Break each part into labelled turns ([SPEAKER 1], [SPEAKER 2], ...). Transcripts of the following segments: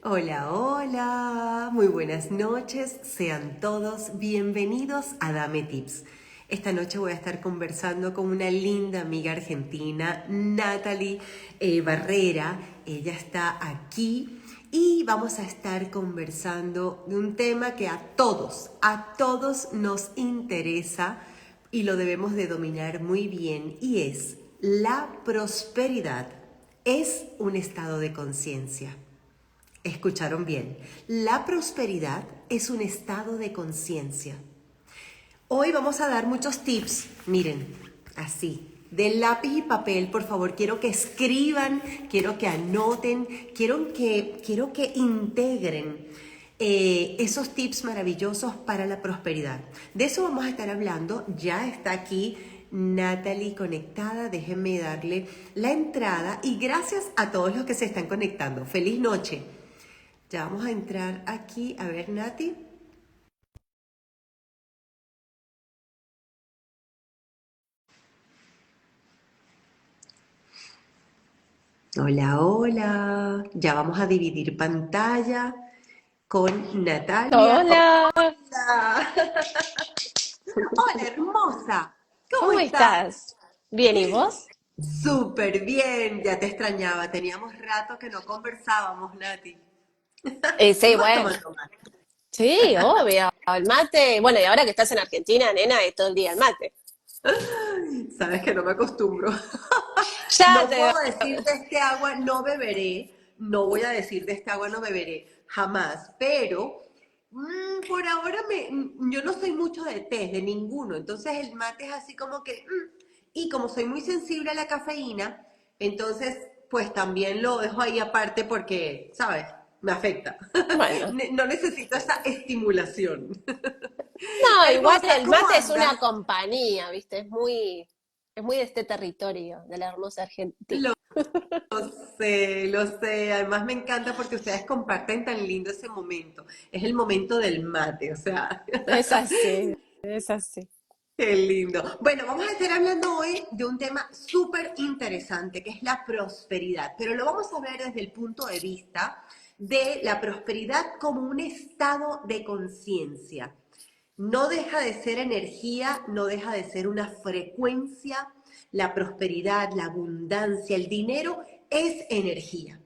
[SPEAKER 1] Hola, hola, muy buenas noches, sean todos bienvenidos a Dame Tips. Esta noche voy a estar conversando con una linda amiga argentina, Natalie Barrera. Ella está aquí y vamos a estar conversando de un tema que a todos nos interesa y lo debemos de dominar muy bien, y es la prosperidad. Es un estado de conciencia. Escucharon bien. La prosperidad es un estado de conciencia. Hoy vamos a dar muchos tips. Miren, así, de lápiz y papel, por favor, quiero que escriban, quiero que anoten, quiero que integren esos tips maravillosos para la prosperidad. De eso vamos a estar hablando. Ya está aquí Natalie conectada. Déjenme darle la entrada y gracias a todos los que se están conectando. Feliz noche. Ya vamos a entrar aquí. A ver, Nati. Hola, hola. Ya vamos a dividir pantalla con Natalia.
[SPEAKER 2] Hola,
[SPEAKER 1] Hola. Hola, hermosa. ¿Cómo
[SPEAKER 2] ¿cómo
[SPEAKER 1] estás?
[SPEAKER 2] estás? Bien, ¿y vos?
[SPEAKER 1] Súper bien. Ya te extrañaba. Teníamos rato que no conversábamos, Nati.
[SPEAKER 2] Sí,
[SPEAKER 1] Seguimos
[SPEAKER 2] bueno,
[SPEAKER 1] tomando mate.
[SPEAKER 2] sí, obvio, el mate, bueno, y ahora que estás en Argentina, nena, es todo el día el mate.
[SPEAKER 1] Sabes que no me acostumbro.
[SPEAKER 2] Ya
[SPEAKER 1] No
[SPEAKER 2] te...
[SPEAKER 1] puedo decir de este agua no beberé, no voy a decir de este agua no beberé, jamás, pero por ahora yo no soy mucho de té, de ninguno, entonces el mate es así como que, y como soy muy sensible a la cafeína, entonces pues también lo dejo ahí aparte porque, ¿sabes? Me afecta.
[SPEAKER 2] Bueno,
[SPEAKER 1] No necesito esa estimulación.
[SPEAKER 2] no, igual
[SPEAKER 1] Hermosa,
[SPEAKER 2] el
[SPEAKER 1] ¿cómo
[SPEAKER 2] mate es
[SPEAKER 1] andas?
[SPEAKER 2] una compañía, ¿viste? Es muy de este territorio, de la hermosa Argentina.
[SPEAKER 1] Lo sé, además me encanta porque ustedes comparten tan lindo ese momento. Es el momento del mate, o sea,
[SPEAKER 2] Es así, es así.
[SPEAKER 1] qué lindo. Bueno, vamos a estar hablando hoy de un tema súper interesante, que es la prosperidad, pero lo vamos a ver desde el punto de vista de la prosperidad como un estado de conciencia. No deja de ser energía, no deja de ser una frecuencia. La prosperidad, la abundancia, el dinero es energía.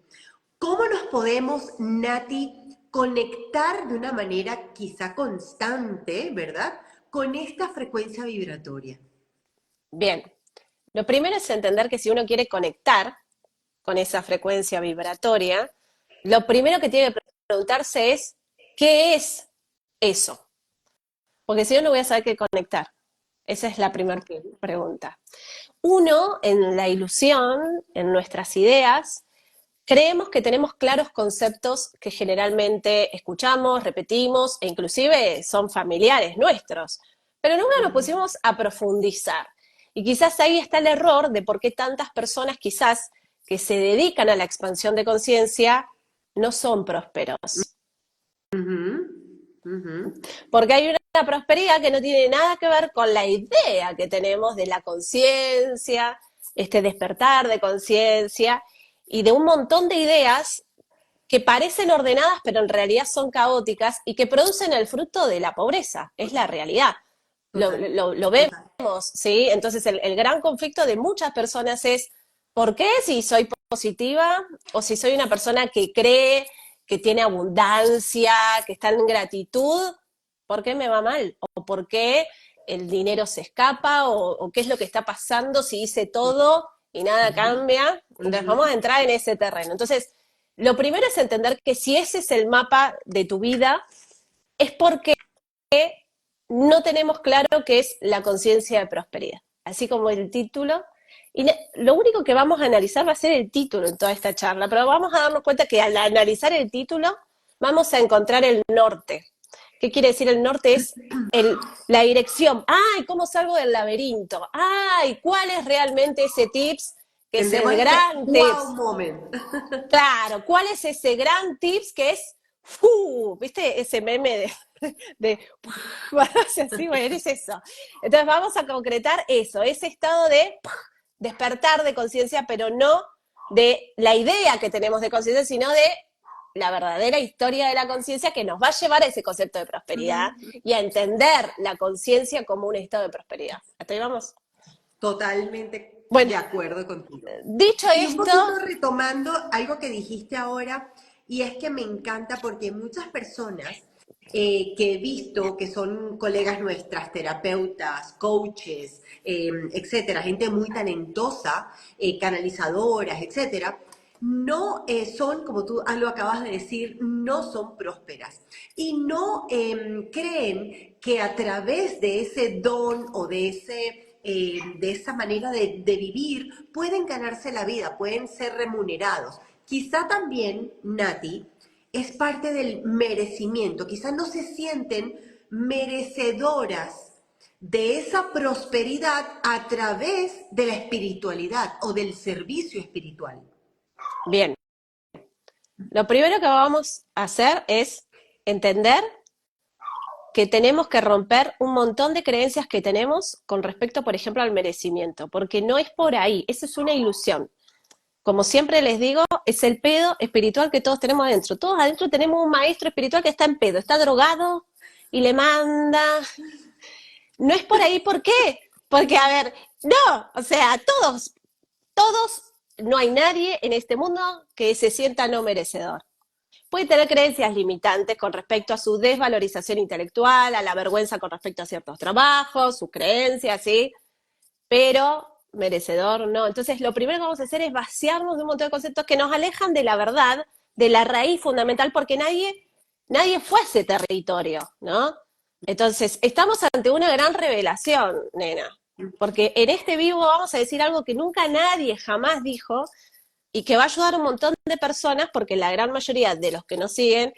[SPEAKER 1] ¿Cómo nos podemos, Nati, conectar de una manera quizá constante, ¿verdad? Con esta frecuencia vibratoria.
[SPEAKER 2] Bien, lo primero es entender que si uno quiere conectar con esa frecuencia vibratoria, lo primero que tiene que preguntarse es, ¿qué es eso? Porque si no, no voy a saber qué conectar. Esa es la primera
[SPEAKER 1] Ok.
[SPEAKER 2] pregunta. Uno, en la ilusión, en nuestras ideas, creemos que tenemos claros conceptos que generalmente escuchamos, repetimos e inclusive son familiares nuestros, pero nunca nos
[SPEAKER 1] Ujú.
[SPEAKER 2] pusimos a profundizar. Y quizás ahí está el error de por qué tantas personas quizás que se dedican a la expansión de conciencia no son prósperos.
[SPEAKER 1] Ujú, ujú.
[SPEAKER 2] Porque hay una prosperidad que no tiene nada que ver con la idea que tenemos de la conciencia, este despertar de conciencia y de un montón de ideas que parecen ordenadas pero en realidad son caóticas y que producen el fruto de la pobreza, es la realidad.
[SPEAKER 1] Total,
[SPEAKER 2] Lo vemos,
[SPEAKER 1] total.
[SPEAKER 2] ¿sí? Entonces el gran conflicto de muchas personas es, ¿por qué si soy positiva o si soy una persona que cree, que tiene abundancia, que está en gratitud, ¿por qué me va mal? ¿O por qué el dinero se escapa? ¿O qué es lo que está pasando si hice todo y nada
[SPEAKER 1] Ujú,
[SPEAKER 2] cambia? Entonces
[SPEAKER 1] ujú,
[SPEAKER 2] vamos a entrar en ese terreno. Entonces, lo primero es entender que si ese es el mapa de tu vida, es porque no tenemos claro qué es la conciencia de prosperidad. Así como el título. Y lo único que vamos a analizar va a ser el título en toda esta charla, pero vamos a darnos cuenta que al analizar el título vamos a encontrar el norte. ¿Qué quiere decir el norte? Es la dirección. ¡Ay! ¿Cómo salgo del laberinto? ¡Ay! ¿Cuál es realmente ese tips? Que es
[SPEAKER 1] Tenemos
[SPEAKER 2] el
[SPEAKER 1] ese
[SPEAKER 2] gran
[SPEAKER 1] wow
[SPEAKER 2] tips.
[SPEAKER 1] moment.
[SPEAKER 2] Claro, ¿cuál es ese gran tips que es, ¿viste ese meme de así, bueno, es eso? Entonces vamos a concretar eso, ese estado de despertar de conciencia, pero no de la idea que tenemos de conciencia, sino de la verdadera historia de la conciencia que nos va a llevar a ese concepto de prosperidad y a entender la conciencia como un estado de prosperidad. ¿Hasta ahí vamos?
[SPEAKER 1] Totalmente
[SPEAKER 2] Bueno,
[SPEAKER 1] de acuerdo contigo.
[SPEAKER 2] dicho
[SPEAKER 1] Y un
[SPEAKER 2] esto,
[SPEAKER 1] poquito retomando algo que dijiste ahora, y es que me encanta porque muchas personas que he visto que son colegas nuestras, terapeutas, coaches, etcétera, gente muy talentosa, canalizadoras, etcétera, no son, como tú lo acabas de decir, no son prósperas y no creen que a través de ese don o de esa manera de vivir pueden ganarse la vida, pueden ser remunerados. Quizá también, Nati, es parte del merecimiento, quizá no se sienten merecedoras de esa prosperidad a través de la espiritualidad o del servicio espiritual.
[SPEAKER 2] bien, lo primero que vamos a hacer es entender que tenemos que romper un montón de creencias que tenemos con respecto, por ejemplo, al merecimiento, porque no es por ahí, eso es una ilusión. Como siempre les digo, es el pedo espiritual que todos tenemos adentro. Todos adentro tenemos un maestro espiritual que está en pedo, está drogado y le manda. No es por ahí, ¿por qué? Porque, a ver, no, o sea, todos, no hay nadie en este mundo que se sienta no merecedor. Puede tener creencias limitantes con respecto a su desvalorización intelectual, a la vergüenza con respecto a ciertos trabajos, sus creencias, ¿sí? Pero merecedor no. Entonces, lo primero que vamos a hacer es vaciarnos de un montón de conceptos que nos alejan de la verdad, de la raíz fundamental, porque nadie fue a ese territorio, ¿no? Entonces, estamos ante una gran revelación, nena, porque en este vivo vamos a decir algo que nunca nadie jamás dijo y que va a ayudar a un montón de personas, porque la gran mayoría de los que nos siguen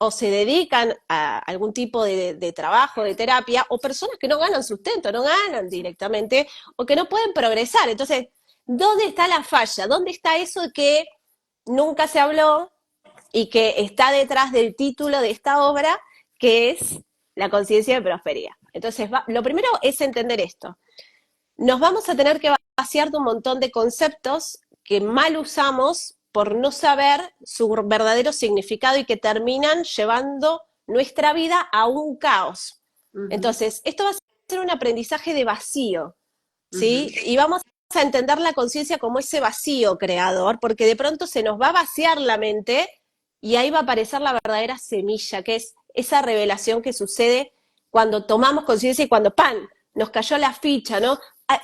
[SPEAKER 2] o se dedican a algún tipo de trabajo, de terapia, o personas que no ganan sustento, no ganan directamente, o que no pueden progresar. Entonces, ¿dónde está la falla? ¿Dónde está eso que nunca se habló y que está detrás del título de esta obra, que es la conciencia de prosperidad? Entonces, lo primero es entender esto. Nos vamos a tener que vaciar de un montón de conceptos que mal usamos por no saber su verdadero significado y que terminan llevando nuestra vida a un caos. Entonces, esto va a ser un aprendizaje de vacío, ¿sí? Y vamos a entender la conciencia como ese vacío creador, porque de pronto se nos va a vaciar la mente y ahí va a aparecer la verdadera semilla, que es esa revelación que sucede cuando tomamos conciencia y cuando ¡pam! Nos cayó la ficha, ¿no?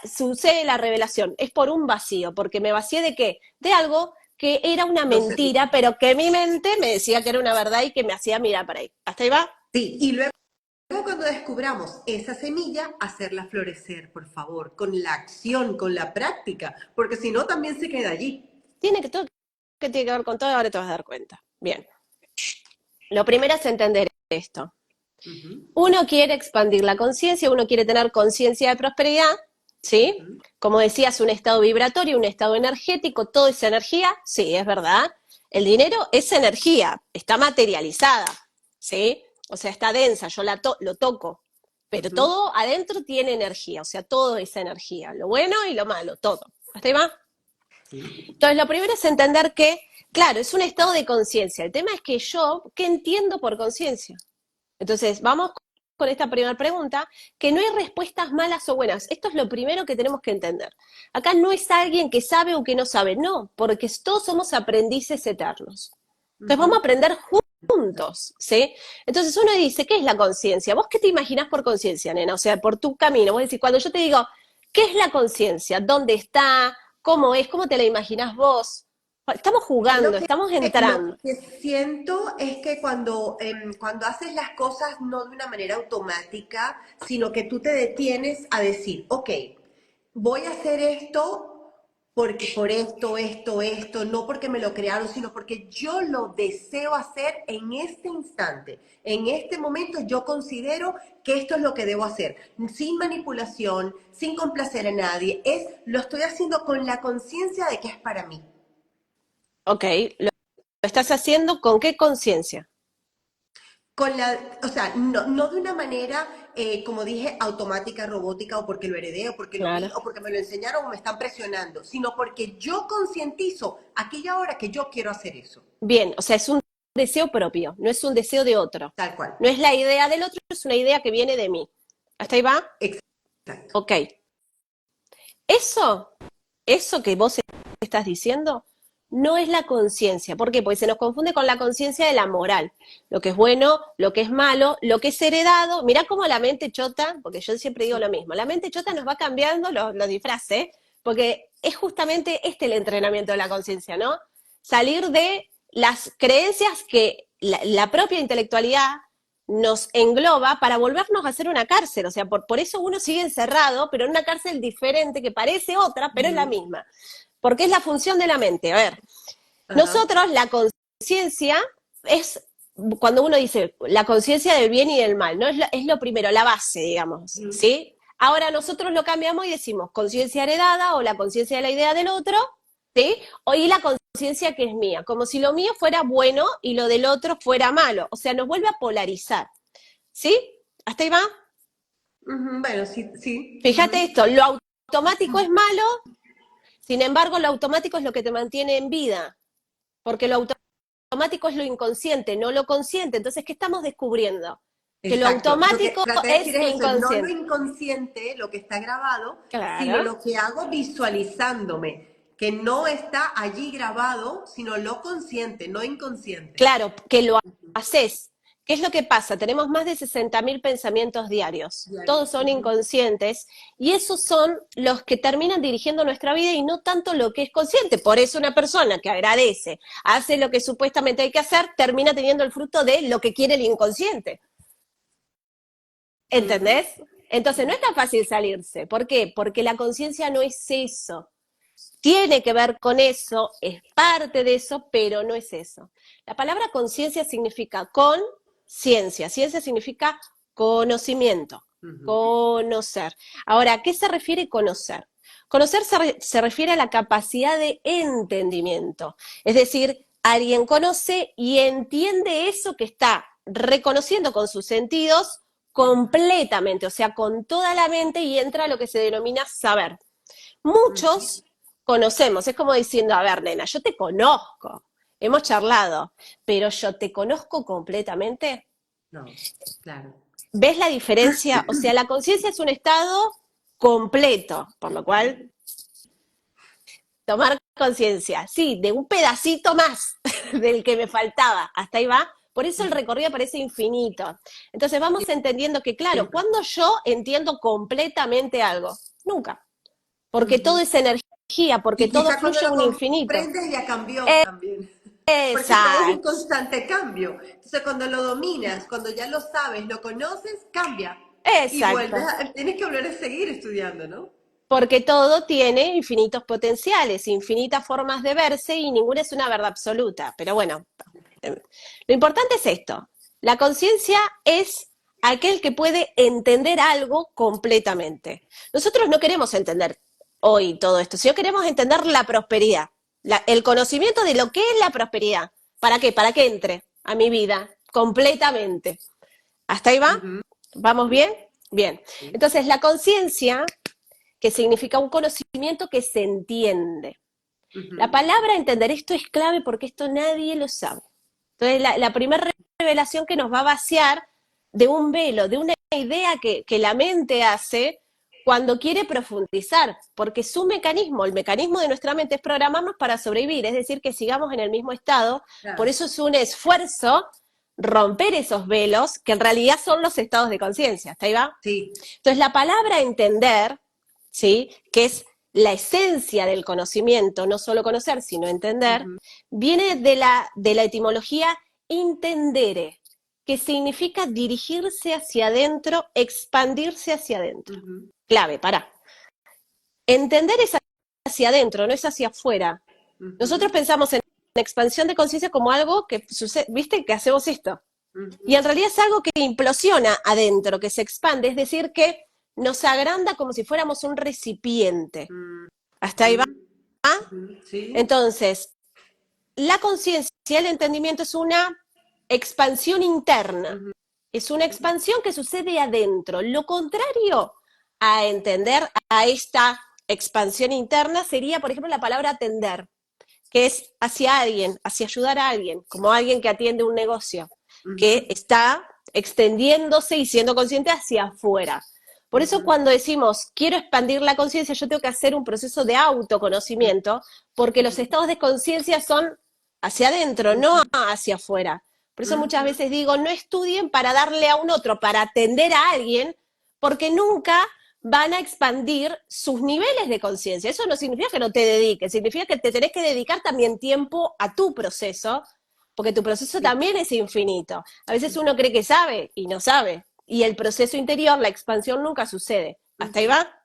[SPEAKER 2] Sucede la revelación, es por un vacío, porque me vacié de qué? De algo que era una
[SPEAKER 1] No sé.
[SPEAKER 2] mentira, pero que mi mente me decía que era una verdad y que me hacía mirar para ahí. ¿Hasta ahí va?
[SPEAKER 1] Sí, y luego cuando descubramos esa semilla, hacerla florecer, por favor, con la acción, con la práctica, porque si no también se queda allí.
[SPEAKER 2] Todo que tiene que ver con todo, ahora te vas a dar cuenta. Bien. Lo primero es entender esto. Uno quiere expandir la conciencia, uno quiere tener conciencia de prosperidad, ¿sí? Como decías, un estado vibratorio, un estado energético, todo es energía, sí, es verdad. El dinero es energía, está materializada, ¿sí? O sea, está densa, yo lo toco, pero todo adentro tiene energía, o sea, todo es energía, lo bueno y lo malo, todo. ¿Hasta ahí va? Entonces, lo primero es entender que, claro, es un estado de conciencia. El tema es que yo, ¿qué entiendo por conciencia? Entonces, vamos con esta primera pregunta, que no hay respuestas malas o buenas. Esto es lo primero que tenemos que entender. Acá no es alguien que sabe o que no sabe, no, porque todos somos aprendices eternos. Entonces, vamos a aprender juntos, ¿sí? Entonces, uno dice, ¿qué es la conciencia? ¿Vos qué te imaginás por conciencia, nena? O sea, por tu camino. Vos decís, cuando yo te digo, ¿qué es la conciencia? ¿Dónde está? ¿Cómo es? ¿Cómo te la imaginás vos? Estamos
[SPEAKER 1] Lo
[SPEAKER 2] jugando,
[SPEAKER 1] que,
[SPEAKER 2] estamos
[SPEAKER 1] lo
[SPEAKER 2] entrando.
[SPEAKER 1] que siento es que cuando haces las cosas no de una manera automática, sino que tú te detienes a decir, ok, voy a hacer esto porque por esto, no porque me lo crearon, sino porque yo lo deseo hacer en este instante. En este momento yo considero que esto es lo que debo hacer, sin manipulación, sin complacer a nadie. Lo estoy haciendo con la conciencia de que es para mí.
[SPEAKER 2] Ok, lo estás haciendo con qué conciencia.
[SPEAKER 1] O sea, no de una manera, como dije, automática, robótica, o porque lo heredé, o porque lo vi,
[SPEAKER 2] Claro.
[SPEAKER 1] o porque me lo enseñaron, o me están presionando, sino porque yo concientizo aquella hora que yo quiero hacer eso.
[SPEAKER 2] Bien, o sea, es un deseo propio, no es un deseo de otro.
[SPEAKER 1] Tal cual.
[SPEAKER 2] No es la idea del otro, es una idea que viene de mí. ¿Hasta ahí va?
[SPEAKER 1] Exacto.
[SPEAKER 2] Ok. Eso que vos estás diciendo no es la conciencia. ¿Por qué? Porque se nos confunde con la conciencia de la moral. Lo que es bueno, lo que es malo, lo que es heredado. Mirá cómo la mente chota, porque yo siempre digo lo mismo, la mente chota nos va cambiando los disfraces, porque es justamente el entrenamiento de la conciencia, ¿no? Salir de las creencias que la propia intelectualidad nos engloba para volvernos a hacer una cárcel. O sea, por eso uno sigue encerrado, pero en una cárcel diferente que parece otra, pero es la misma. Porque es la función de la mente. A ver, nosotros la conciencia es, cuando uno dice la conciencia del bien y del mal, ¿no? Es lo primero, la base, digamos, ¿sí? Ahora nosotros lo cambiamos y decimos conciencia heredada o la conciencia de la idea del otro, ¿sí? Y la conciencia que es mía, como si lo mío fuera bueno y lo del otro fuera malo. O sea, nos vuelve a polarizar, ¿sí? ¿Hasta ahí va?
[SPEAKER 1] Bueno, sí, sí.
[SPEAKER 2] Fíjate esto, lo automático es malo, sin embargo, lo automático es lo que te mantiene en vida, porque lo automático es lo inconsciente, no lo consciente. Entonces, ¿qué estamos descubriendo? Que lo
[SPEAKER 1] Exacto. Lo que
[SPEAKER 2] automático
[SPEAKER 1] trata de
[SPEAKER 2] es
[SPEAKER 1] decir es eso, no lo
[SPEAKER 2] inconsciente.
[SPEAKER 1] inconsciente, lo que está grabado, sino
[SPEAKER 2] Claro.
[SPEAKER 1] lo que hago visualizándome, que no está allí grabado, sino lo consciente, no inconsciente.
[SPEAKER 2] Claro, que lo haces. ¿Qué es lo que pasa? Tenemos más de 60.000 pensamientos diarios.
[SPEAKER 1] Diario.
[SPEAKER 2] Todos son inconscientes y esos son los que terminan dirigiendo nuestra vida y no tanto lo que es consciente. Por eso una persona que agradece, hace lo que supuestamente hay que hacer, termina teniendo el fruto de lo que quiere el inconsciente. ¿Entendés? Entonces no es tan fácil salirse. ¿Por qué? Porque la conciencia no es eso. Tiene que ver con eso, es parte de eso, pero no es eso. La palabra conciencia significa conciencia. Ciencia significa conocimiento, conocer. Ahora, ¿a qué se refiere conocer? Conocer se refiere a la capacidad de entendimiento. Es decir, alguien conoce y entiende eso que está reconociendo con sus sentidos completamente, o sea, con toda la mente y entra a lo que se denomina saber. Muchos conocemos, es como diciendo, a ver, nena, yo te conozco, hemos charlado, pero yo te conozco completamente.
[SPEAKER 1] No, claro.
[SPEAKER 2] ¿Ves la diferencia? O sea, la conciencia es un estado completo, por lo cual tomar conciencia, sí, de un pedacito más del que me faltaba, hasta ahí va. Por eso el recorrido parece infinito. Entonces vamos entendiendo que, claro, ¿cuándo yo entiendo completamente algo? Nunca. Porque todo es energía, porque
[SPEAKER 1] Y
[SPEAKER 2] todo
[SPEAKER 1] quizá cuando
[SPEAKER 2] fluye a
[SPEAKER 1] lo
[SPEAKER 2] un infinito.
[SPEAKER 1] comprendes ya cambió también. Porque todo es un
[SPEAKER 2] Exacto,
[SPEAKER 1] constante cambio. Entonces cuando lo dominas, cuando ya lo sabes, lo conoces, cambia. Y vuelves
[SPEAKER 2] exacto.
[SPEAKER 1] tienes que volver a seguir estudiando, ¿no?
[SPEAKER 2] Porque todo tiene infinitos potenciales, infinitas formas de verse y ninguna es una verdad absoluta. Pero bueno, lo importante es esto. La conciencia es aquel que puede entender algo completamente. Nosotros no queremos entender hoy todo esto, sino queremos entender la prosperidad, el conocimiento de lo que es la prosperidad. ¿Para qué? Para que entre a mi vida completamente. ¿Hasta ahí va? ¿Vamos bien? Bien. Entonces, la conciencia, que significa un conocimiento que se entiende. La palabra entender esto es clave porque esto nadie lo sabe. Entonces, la primera revelación que nos va a vaciar de un velo, de una idea que la mente hace cuando quiere profundizar, porque su mecanismo, el mecanismo de nuestra mente es programarnos para sobrevivir, es decir, que sigamos en el mismo estado.
[SPEAKER 1] Claro.
[SPEAKER 2] Por eso es un esfuerzo romper esos velos, que en realidad son los estados de conciencia. ¿Está ahí va?
[SPEAKER 1] Sí.
[SPEAKER 2] Entonces, la palabra entender, ¿sí?, que es la esencia del conocimiento, no solo conocer, sino entender, viene de la etimología intendere, que significa dirigirse hacia adentro, expandirse hacia adentro. Clave, pará. Entender es hacia adentro, no es hacia afuera. Nosotros pensamos en expansión de conciencia como algo que sucede, ¿viste? Que hacemos esto. Y en realidad es algo que implosiona adentro, que se expande, es decir, que nos agranda como si fuéramos un recipiente. ¿Hasta ahí va?
[SPEAKER 1] Sí.
[SPEAKER 2] Entonces, la conciencia, el entendimiento es una expansión interna. Es una expansión que sucede adentro. Lo contrario a entender, a esta expansión interna, sería, por ejemplo, la palabra tender. que es hacia alguien, hacia ayudar a alguien, como alguien que atiende un negocio, que
[SPEAKER 1] Ujú,
[SPEAKER 2] está extendiéndose y siendo consciente hacia afuera. Por eso
[SPEAKER 1] ujú,
[SPEAKER 2] cuando decimos quiero expandir la conciencia, yo tengo que hacer un proceso de autoconocimiento, porque los
[SPEAKER 1] ujú,
[SPEAKER 2] estados de conciencia son hacia adentro, no
[SPEAKER 1] ujú,
[SPEAKER 2] hacia afuera. Por eso muchas
[SPEAKER 1] ujú.
[SPEAKER 2] veces digo, no estudien para darle a un otro, para atender a alguien, porque nunca van a expandir sus niveles de conciencia. Eso no significa que no te dediques, significa que te tenés que dedicar también tiempo a tu proceso, porque tu proceso
[SPEAKER 1] Sí,
[SPEAKER 2] también es infinito. A veces uno cree que sabe y no sabe. Y el proceso interior, la expansión nunca sucede. ¿Hasta ahí
[SPEAKER 1] ujú.
[SPEAKER 2] va?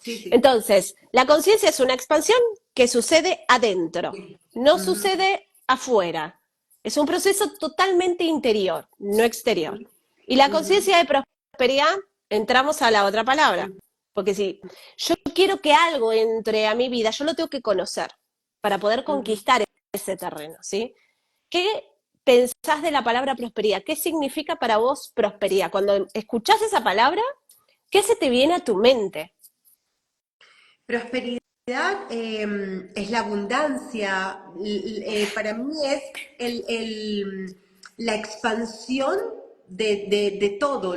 [SPEAKER 1] Sí, sí.
[SPEAKER 2] Entonces, la conciencia es una expansión que sucede adentro,
[SPEAKER 1] Sí.
[SPEAKER 2] no
[SPEAKER 1] Ujú,
[SPEAKER 2] sucede afuera. Es un proceso totalmente interior, no exterior. Y la
[SPEAKER 1] ujú,
[SPEAKER 2] conciencia de prosperidad, entramos a la otra palabra. Porque si yo quiero que algo entre a mi vida, yo lo tengo que conocer para poder
[SPEAKER 1] ujú.
[SPEAKER 2] conquistar ese terreno, ¿sí? ¿Qué pensás de la palabra prosperidad? ¿Qué significa para vos prosperidad? Cuando escuchás esa palabra, ¿qué se te viene a tu mente?
[SPEAKER 1] Prosperidad es la abundancia, para mí es la expansión de todo,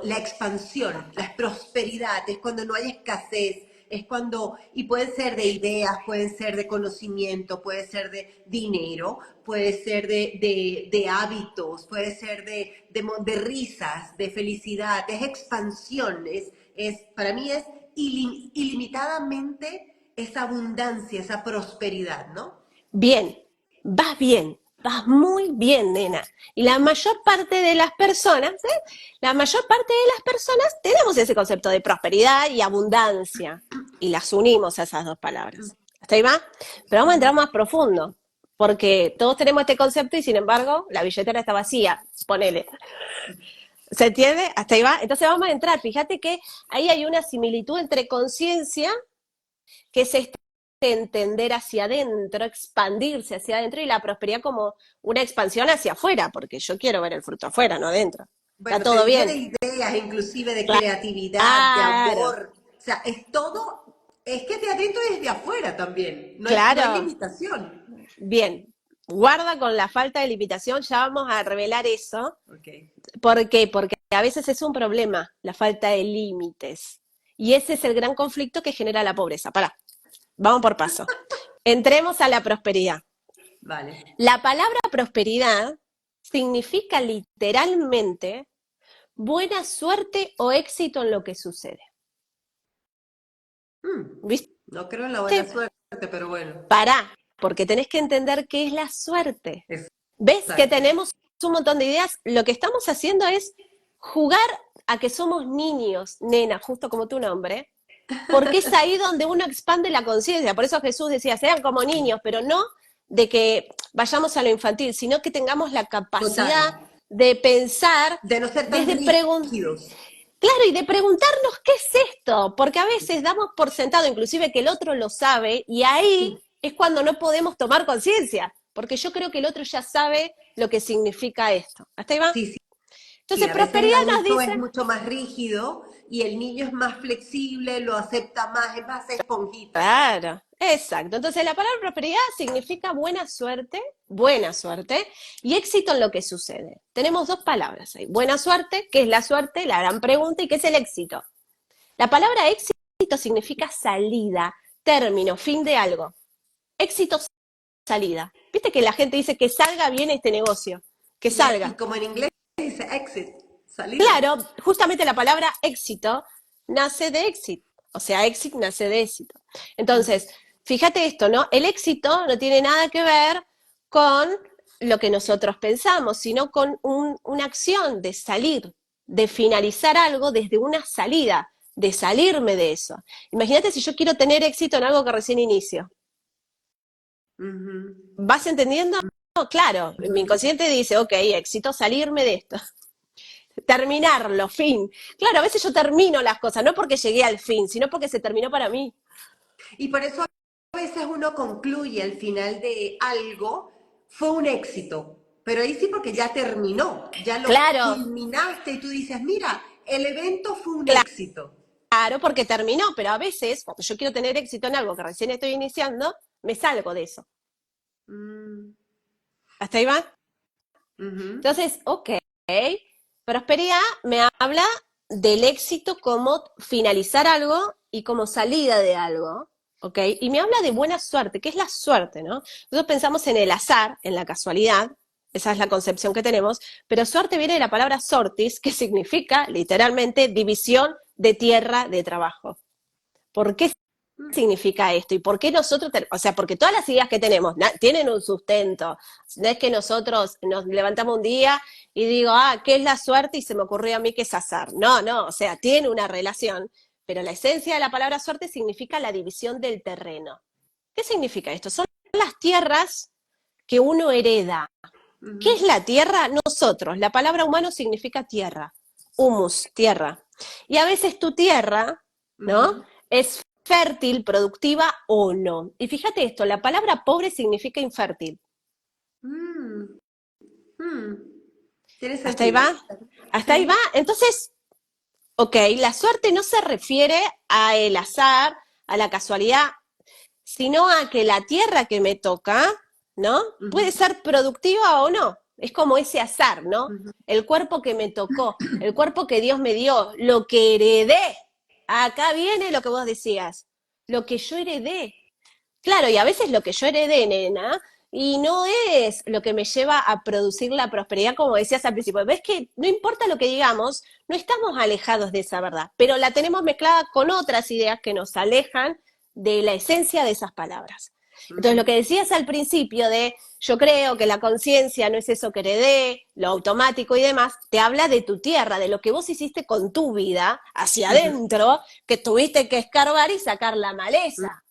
[SPEAKER 1] la expansión, la prosperidad, es cuando no hay escasez, es cuando, y pueden ser de ideas, pueden ser de conocimiento, puede ser de dinero, puede ser de hábitos, puede ser de risas, de felicidad, es expansión, para mí es ilimitadamente esa abundancia, esa prosperidad, ¿no?
[SPEAKER 2] Bien, vas muy bien, nena. Y la mayor parte de las personas, la mayor parte de las personas tenemos ese concepto de prosperidad y abundancia. Y las unimos a esas dos palabras. ¿Hasta ahí va? Pero vamos a entrar más profundo. Porque todos tenemos este concepto y sin embargo la billetera está vacía. Ponele. ¿Se entiende? Hasta ahí va. Entonces vamos a entrar. Fíjate que ahí hay una similitud entre conciencia, que es este entender hacia adentro, expandirse hacia adentro, y la prosperidad como una expansión hacia afuera, porque yo quiero ver el fruto afuera, no adentro. Está
[SPEAKER 1] Bueno, te
[SPEAKER 2] todo
[SPEAKER 1] diría
[SPEAKER 2] bien.
[SPEAKER 1] de ideas, inclusive de creatividad, de
[SPEAKER 2] Claro,
[SPEAKER 1] amor. O sea, es todo, es que de adentro y desde afuera también. No hay
[SPEAKER 2] claro.
[SPEAKER 1] limitación.
[SPEAKER 2] Bien. Guarda con la falta de limitación, ya vamos a revelar eso.
[SPEAKER 1] Ok.
[SPEAKER 2] ¿Por qué? Porque a veces es un problema, la falta de límites. Y ese es el gran conflicto que genera la pobreza. Pará, vamos por paso. Entremos a la prosperidad.
[SPEAKER 1] Vale.
[SPEAKER 2] La palabra prosperidad significa literalmente buena suerte o éxito en lo que sucede.
[SPEAKER 1] Mm,
[SPEAKER 2] ¿Viste?
[SPEAKER 1] no creo en la buena suerte, pero bueno.
[SPEAKER 2] Pará, porque tenés que entender qué es la suerte. ¿Ves que
[SPEAKER 1] Exacto.
[SPEAKER 2] tenemos un montón de ideas? Lo que estamos haciendo es jugar a que somos niños, nena, justo como tu nombre, porque es ahí donde uno expande la conciencia. Por eso Jesús decía, sean como niños, pero no de que vayamos a lo infantil, sino que tengamos la
[SPEAKER 1] Total.
[SPEAKER 2] capacidad de pensar
[SPEAKER 1] De no ser tan
[SPEAKER 2] desde preguntar.
[SPEAKER 1] rígidos.
[SPEAKER 2] Claro, y de preguntarnos qué es esto, porque a veces damos por sentado inclusive que el otro lo sabe y ahí
[SPEAKER 1] Sí,
[SPEAKER 2] es cuando no podemos tomar conciencia, porque yo creo que el otro ya sabe lo que significa esto. ¿Hasta ahí va?
[SPEAKER 1] sí, sí. Sí,
[SPEAKER 2] Entonces,
[SPEAKER 1] a veces el
[SPEAKER 2] prosperidad nos
[SPEAKER 1] adulto es
[SPEAKER 2] dice,
[SPEAKER 1] mucho más rígido y el niño es más flexible, lo acepta más, es más esponjita.
[SPEAKER 2] claro, exacto. Entonces, la palabra prosperidad significa buena suerte y éxito en lo que sucede. Tenemos dos palabras ahí. Buena suerte, que es la suerte, la gran pregunta, y qué es el éxito. La palabra éxito significa salida, término, fin de algo. Éxito, salida. Viste que la gente dice que salga bien este negocio, que
[SPEAKER 1] Y
[SPEAKER 2] salga.
[SPEAKER 1] como en inglés dice exit, salida.
[SPEAKER 2] Claro, justamente la palabra éxito nace de éxito, o sea, éxito nace de éxito.
[SPEAKER 1] Ujú,
[SPEAKER 2] Entonces, fíjate esto, ¿no? El éxito no tiene nada que ver con lo que nosotros pensamos, sino con una acción de salir, de finalizar algo desde una salida, de salirme de eso. Imagínate si yo quiero tener éxito en algo que recién inicio.
[SPEAKER 1] ujú,
[SPEAKER 2] ¿Vas entendiendo? No, claro, mi
[SPEAKER 1] ujú.
[SPEAKER 2] inconsciente dice, ok, éxito, salirme de esto. Terminarlo, fin. Claro, a veces yo termino las cosas, no porque llegué al fin, sino porque se terminó para mí.
[SPEAKER 1] Y por eso a veces uno concluye al final de algo, fue un éxito, pero ahí sí porque ya terminó, ya lo
[SPEAKER 2] Claro,
[SPEAKER 1] culminaste y tú dices, mira, el evento fue un éxito.
[SPEAKER 2] claro, porque terminó, pero a veces, cuando yo quiero tener éxito en algo que recién estoy iniciando, me salgo de eso.
[SPEAKER 1] Mm,
[SPEAKER 2] ¿Hasta ahí va?
[SPEAKER 1] ujú,
[SPEAKER 2] Entonces, ok, prosperidad me habla del éxito como finalizar algo y como salida de algo, ¿ok? Y me habla de buena suerte. ¿Qué es la suerte, no? Nosotros pensamos en el azar, en la casualidad, esa es la concepción que tenemos, pero suerte viene de la palabra sortis, que significa literalmente división de tierra de trabajo. ¿Por qué
[SPEAKER 1] mm,
[SPEAKER 2] significa esto? ¿Y por qué nosotros, o sea, porque todas las ideas que tenemos tienen un sustento? No es que nosotros nos levantamos un día y digo, ¿qué es la suerte? Y se me ocurrió a mí que es azar. No, no, o sea, tiene una relación, pero la esencia de la palabra suerte significa la división del terreno. ¿Qué significa esto? Son las tierras que uno hereda. ¿Qué es
[SPEAKER 1] ujú,
[SPEAKER 2] la tierra? Nosotros. La palabra humano significa tierra, humus, tierra. Y a veces tu tierra, ¿no?
[SPEAKER 1] ujú,
[SPEAKER 2] Es fértil, productiva o no. Y fíjate esto, la palabra pobre significa infértil.
[SPEAKER 1] mm, mm. Tiene
[SPEAKER 2] ¿Hasta ahí
[SPEAKER 1] sentido.
[SPEAKER 2] va? ¿Hasta ahí va?
[SPEAKER 1] Sí.
[SPEAKER 2] Entonces, ok, la suerte no se refiere a el azar, a la casualidad, sino a que la tierra que me toca, ¿no? Puede
[SPEAKER 1] Ujú,
[SPEAKER 2] ser productiva o no. Es como ese azar, ¿no?
[SPEAKER 1] ujú,
[SPEAKER 2] El cuerpo que me tocó, el cuerpo que Dios me dio, lo que heredé. Acá viene lo que vos decías, lo que yo heredé. Claro, y a veces lo que yo heredé, nena, y no es lo que me lleva a producir la prosperidad, como decías al principio. Ves que no importa lo que digamos, no estamos alejados de esa verdad, pero la tenemos mezclada con otras ideas que nos alejan de la esencia de esas palabras. Entonces, lo
[SPEAKER 1] ujú,
[SPEAKER 2] que decías al principio de yo creo que la conciencia no es eso que heredé, lo automático y demás, te habla de tu tierra, de lo que vos hiciste con tu vida hacia
[SPEAKER 1] ujú,
[SPEAKER 2] adentro, que tuviste que escarbar y sacar la maleza.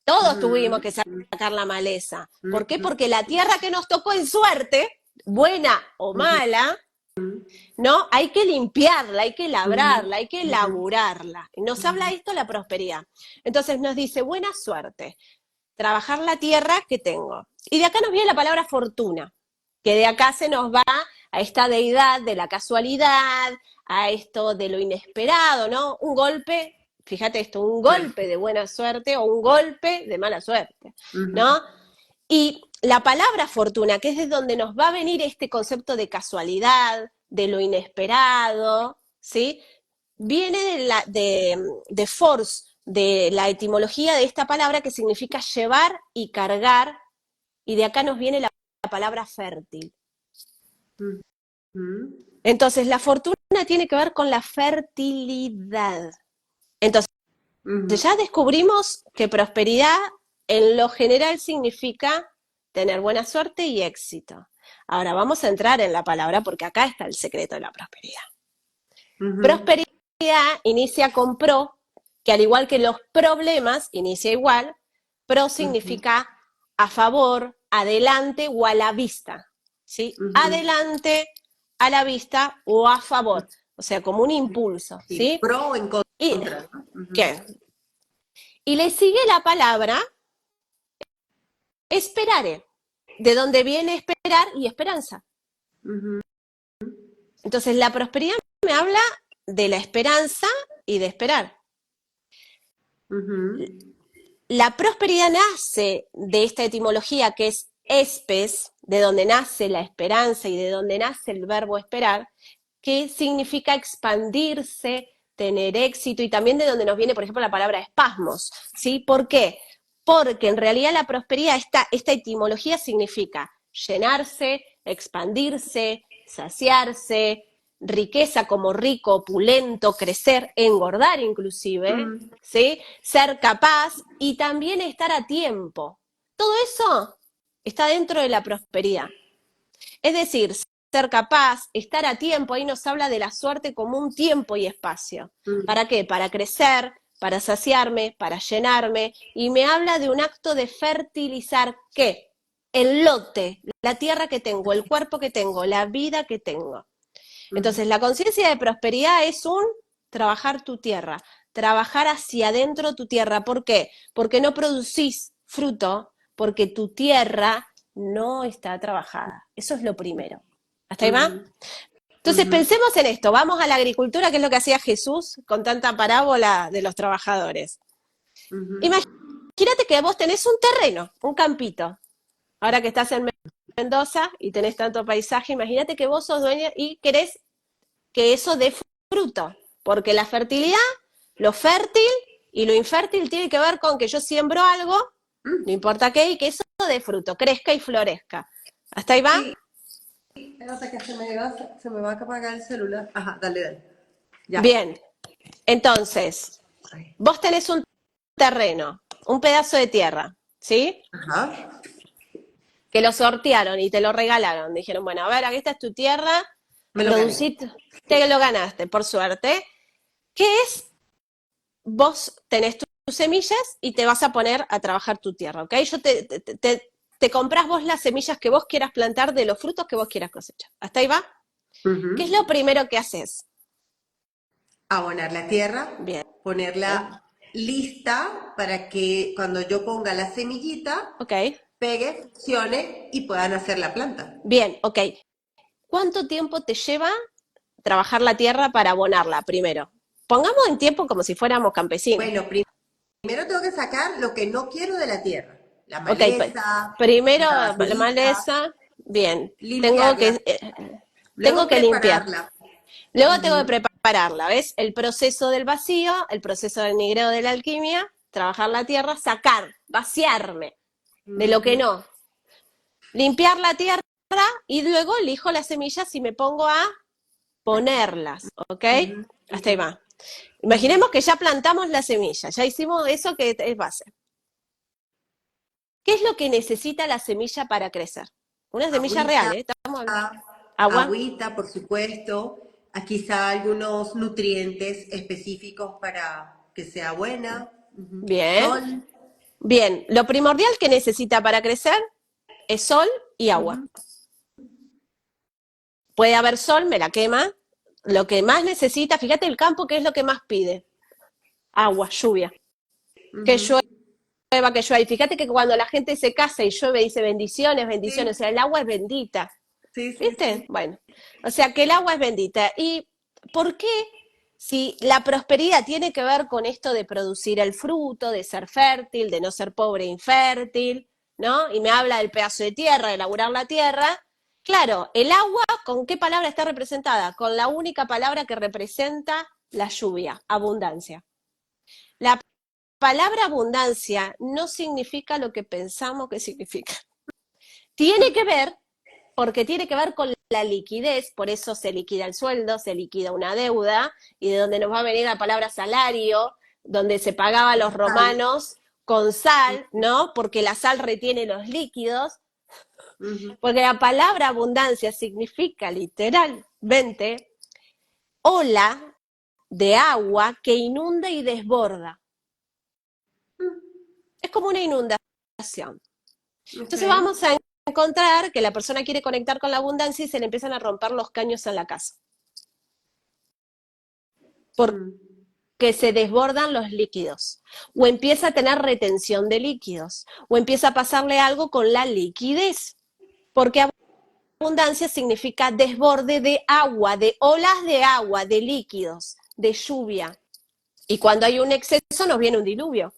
[SPEAKER 2] Todos tuvimos
[SPEAKER 1] ujú,
[SPEAKER 2] que sacar la maleza. ¿Por qué?
[SPEAKER 1] ujú,
[SPEAKER 2] Porque la tierra que nos tocó en suerte, buena o
[SPEAKER 1] ujú,
[SPEAKER 2] mala, ¿no? Hay que limpiarla, hay que
[SPEAKER 1] ujú,
[SPEAKER 2] labrarla, hay que
[SPEAKER 1] ujú,
[SPEAKER 2] laburarla. Nos habla
[SPEAKER 1] ujú,
[SPEAKER 2] esto la prosperidad. Entonces nos dice, buena suerte, trabajar la tierra que tengo. Y de acá nos viene la palabra fortuna, que de acá se nos va a esta deidad de la casualidad, a esto de lo inesperado, ¿no? Un golpe, fíjate esto, un
[SPEAKER 1] claro.
[SPEAKER 2] golpe de buena suerte o un golpe de mala suerte,
[SPEAKER 1] Ujú,
[SPEAKER 2] ¿no? Y la palabra fortuna, que es de donde nos va a venir este concepto de casualidad, de lo inesperado, ¿sí? Viene de force, de la etimología de esta palabra que significa llevar y cargar, y de acá nos viene la palabra fértil.
[SPEAKER 1] ujú,
[SPEAKER 2] Entonces, la fortuna tiene que ver con la fertilidad. Entonces,
[SPEAKER 1] ujú,
[SPEAKER 2] ya descubrimos que prosperidad en lo general significa tener buena suerte y éxito. Ahora vamos a entrar en la palabra porque acá está el secreto de la prosperidad.
[SPEAKER 1] ujú,
[SPEAKER 2] Prosperidad inicia con pro, que al igual que los problemas, inicia igual. Pro
[SPEAKER 1] ujú,
[SPEAKER 2] significa a favor, adelante o a la vista. ¿Sí?
[SPEAKER 1] ujú.
[SPEAKER 2] Adelante, a la vista o a favor. O sea, como un impulso.
[SPEAKER 1] Sí,
[SPEAKER 2] ¿Sí?
[SPEAKER 1] pro o en
[SPEAKER 2] Y,
[SPEAKER 1] contra, ¿no? Ujú,
[SPEAKER 2] ¿qué? Y le sigue la palabra esperare, de donde viene esperar y esperanza.
[SPEAKER 1] ujú,
[SPEAKER 2] Entonces, la prosperidad me habla de la esperanza y de esperar.
[SPEAKER 1] ujú,
[SPEAKER 2] La prosperidad nace de esta etimología que es espes, de donde nace la esperanza y de donde nace el verbo esperar, que significa expandirse, tener éxito y también de donde nos viene, por ejemplo, la palabra espasmos. ¿Sí? ¿Por qué? Porque en realidad la prosperidad, esta etimología significa llenarse, expandirse, saciarse, riqueza como rico, opulento, crecer, engordar inclusive,
[SPEAKER 1] ujú,
[SPEAKER 2] ¿sí? Ser capaz y también estar a tiempo. Todo eso está dentro de la prosperidad. Es decir, ser capaz, estar a tiempo, ahí nos habla de la suerte como un tiempo y espacio.
[SPEAKER 1] ujú,
[SPEAKER 2] ¿Para qué? Para crecer, para saciarme, para llenarme, y me habla de un acto de fertilizar, ¿qué? El lote, la tierra que tengo, el cuerpo que tengo, la vida que tengo.
[SPEAKER 1] ujú,
[SPEAKER 2] Entonces, la conciencia de prosperidad es un trabajar tu tierra, trabajar hacia adentro tu tierra. ¿Por qué? Porque no producís fruto, porque tu tierra no está trabajada. Eso es lo primero. ¿Hasta ahí va?
[SPEAKER 1] ujú,
[SPEAKER 2] Entonces,
[SPEAKER 1] ujú,
[SPEAKER 2] pensemos en esto. Vamos a la agricultura, que es lo que hacía Jesús con tanta parábola de los trabajadores.
[SPEAKER 1] ujú,
[SPEAKER 2] Imagínate que vos tenés un terreno, un campito. ahora que estás en Mendoza y tenés tanto paisaje, imagínate que vos sos dueña y querés que eso dé fruto, porque la fertilidad, lo fértil y lo infértil tiene que ver con que yo siembro algo, no importa qué, y que eso dé fruto, crezca y florezca. ¿Hasta ahí va?
[SPEAKER 1] Sí, espérate que se me va a apagar el celular. Ajá, dale, dale. Ya.
[SPEAKER 2] Bien, entonces,
[SPEAKER 1] Ay.
[SPEAKER 2] vos tenés un terreno, un pedazo de tierra, ¿sí?
[SPEAKER 1] Ajá.
[SPEAKER 2] Que lo sortearon y te lo regalaron. Dijeron, bueno, a ver, aquí está tu tierra,
[SPEAKER 1] Me lo gané.
[SPEAKER 2] produciste, te lo ganaste, por suerte. ¿Qué es? Vos tenés tus semillas y te vas a poner a trabajar tu tierra, ¿ok? Te comprás vos las semillas que vos quieras plantar de los frutos que vos quieras cosechar. ¿Hasta ahí va? ¿Qué es
[SPEAKER 1] Ujú.
[SPEAKER 2] lo primero que haces?
[SPEAKER 1] Abonar la tierra,
[SPEAKER 2] Bien,
[SPEAKER 1] ponerla lista para que cuando yo ponga la semillita,
[SPEAKER 2] ok,
[SPEAKER 1] pegue, funcione y puedan hacer la planta.
[SPEAKER 2] bien, ok. ¿Cuánto tiempo te lleva trabajar la tierra para abonarla primero? Pongamos en tiempo como si fuéramos campesinos.
[SPEAKER 1] Bueno, primero tengo que sacar lo que no quiero de la tierra. La
[SPEAKER 2] Ok,
[SPEAKER 1] maleza,
[SPEAKER 2] primero
[SPEAKER 1] la
[SPEAKER 2] la
[SPEAKER 1] basurita,
[SPEAKER 2] maleza, bien,
[SPEAKER 1] limpiarla.
[SPEAKER 2] tengo
[SPEAKER 1] Luego
[SPEAKER 2] que limpiar.
[SPEAKER 1] prepararla.
[SPEAKER 2] Luego tengo que
[SPEAKER 1] Ujú,
[SPEAKER 2] prepararla, ¿ves? El proceso del vacío, el proceso del nigreo de la alquimia, trabajar la tierra, sacar, vaciarme de lo que
[SPEAKER 1] ujú,
[SPEAKER 2] no. Limpiar la tierra y luego elijo las semillas y me pongo a ponerlas, ¿ok?
[SPEAKER 1] ujú,
[SPEAKER 2] Hasta ahí
[SPEAKER 1] ujú,
[SPEAKER 2] va.
[SPEAKER 1] ujú.
[SPEAKER 2] Imaginemos que ya plantamos la semilla, ya hicimos eso que es base. ¿Qué es lo que necesita la semilla para crecer? Una semilla
[SPEAKER 1] Agüita,
[SPEAKER 2] real, ¿eh? Estamos hablando. Agua,
[SPEAKER 1] agüita, por supuesto. Quizá algunos nutrientes específicos para que sea buena. Ujú.
[SPEAKER 2] bien.
[SPEAKER 1] Sol.
[SPEAKER 2] Bien, lo primordial que necesita para crecer es sol y agua.
[SPEAKER 1] Ujú,
[SPEAKER 2] Puede haber sol, me la quema. Lo que más necesita, fíjate el campo, ¿qué es lo que más pide? Agua, lluvia. Que
[SPEAKER 1] ujú.
[SPEAKER 2] llueva, que llueva. Y fíjate que cuando la gente se casa y llueve, dice bendiciones, bendiciones. O
[SPEAKER 1] Sí,
[SPEAKER 2] sea, el agua es bendita.
[SPEAKER 1] sí, sí,
[SPEAKER 2] ¿Viste?
[SPEAKER 1] sí.
[SPEAKER 2] Bueno, o sea que el agua es bendita. ¿Y por qué? Si la prosperidad tiene que ver con esto de producir el fruto, de ser fértil, de no ser pobre e infértil, ¿no? Y me habla del pedazo de tierra, de elaborar la tierra. Claro, el agua, ¿con qué palabra está representada? Con la única palabra que representa la lluvia, abundancia. La palabra abundancia no significa lo que pensamos que significa. Tiene que ver porque tiene que ver con la liquidez, por eso se liquida el sueldo, se liquida una deuda, y de donde nos va a venir la palabra salario, donde se pagaba a los
[SPEAKER 1] Sal.
[SPEAKER 2] romanos con sal, ¿no? Porque la sal retiene los líquidos,
[SPEAKER 1] Ujú.
[SPEAKER 2] porque la palabra abundancia significa literalmente ola de agua que inunda y desborda. Es como una inundación.
[SPEAKER 1] Ok.
[SPEAKER 2] Entonces vamos a encontrar que la persona quiere conectar con la abundancia y se le empiezan a romper los caños en la casa. Porque
[SPEAKER 1] Mm.
[SPEAKER 2] se desbordan los líquidos, o empieza a tener retención de líquidos, o empieza a pasarle algo con la liquidez, porque abundancia significa desborde de agua, de olas de agua, de líquidos, de lluvia. Y cuando hay un exceso nos viene un diluvio.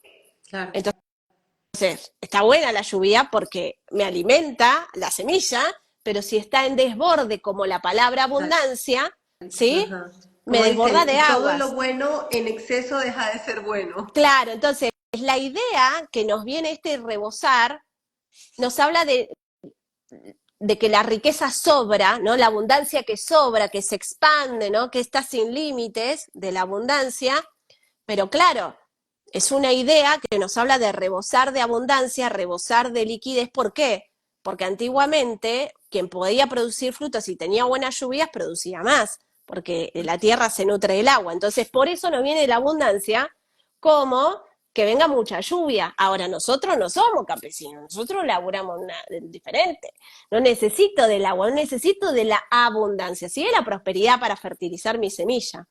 [SPEAKER 1] Claro.
[SPEAKER 2] Entonces, está buena la lluvia porque me alimenta la semilla, pero si está en desborde como la palabra
[SPEAKER 1] Sal.
[SPEAKER 2] abundancia, ¿sí?
[SPEAKER 1] Ajá.
[SPEAKER 2] Me
[SPEAKER 1] Como
[SPEAKER 2] desborda
[SPEAKER 1] dicen,
[SPEAKER 2] de
[SPEAKER 1] todo lo
[SPEAKER 2] aguas.
[SPEAKER 1] bueno en exceso deja de ser bueno.
[SPEAKER 2] Claro, entonces la idea que nos viene este rebosar nos habla de que la riqueza sobra, ¿no? La abundancia que sobra, que se expande, ¿no? Que está sin límites de la abundancia, pero claro, es una idea que nos habla de rebosar de abundancia, rebosar de liquidez. ¿Por qué? Porque antiguamente quien podía producir frutos y tenía buenas lluvias producía más, porque la tierra se nutre del agua. Entonces, por eso nos viene la abundancia como que venga mucha lluvia. Ahora, nosotros no somos campesinos, nosotros laburamos diferente. No necesito del agua, no necesito de la abundancia, sí de la prosperidad para fertilizar mi semilla.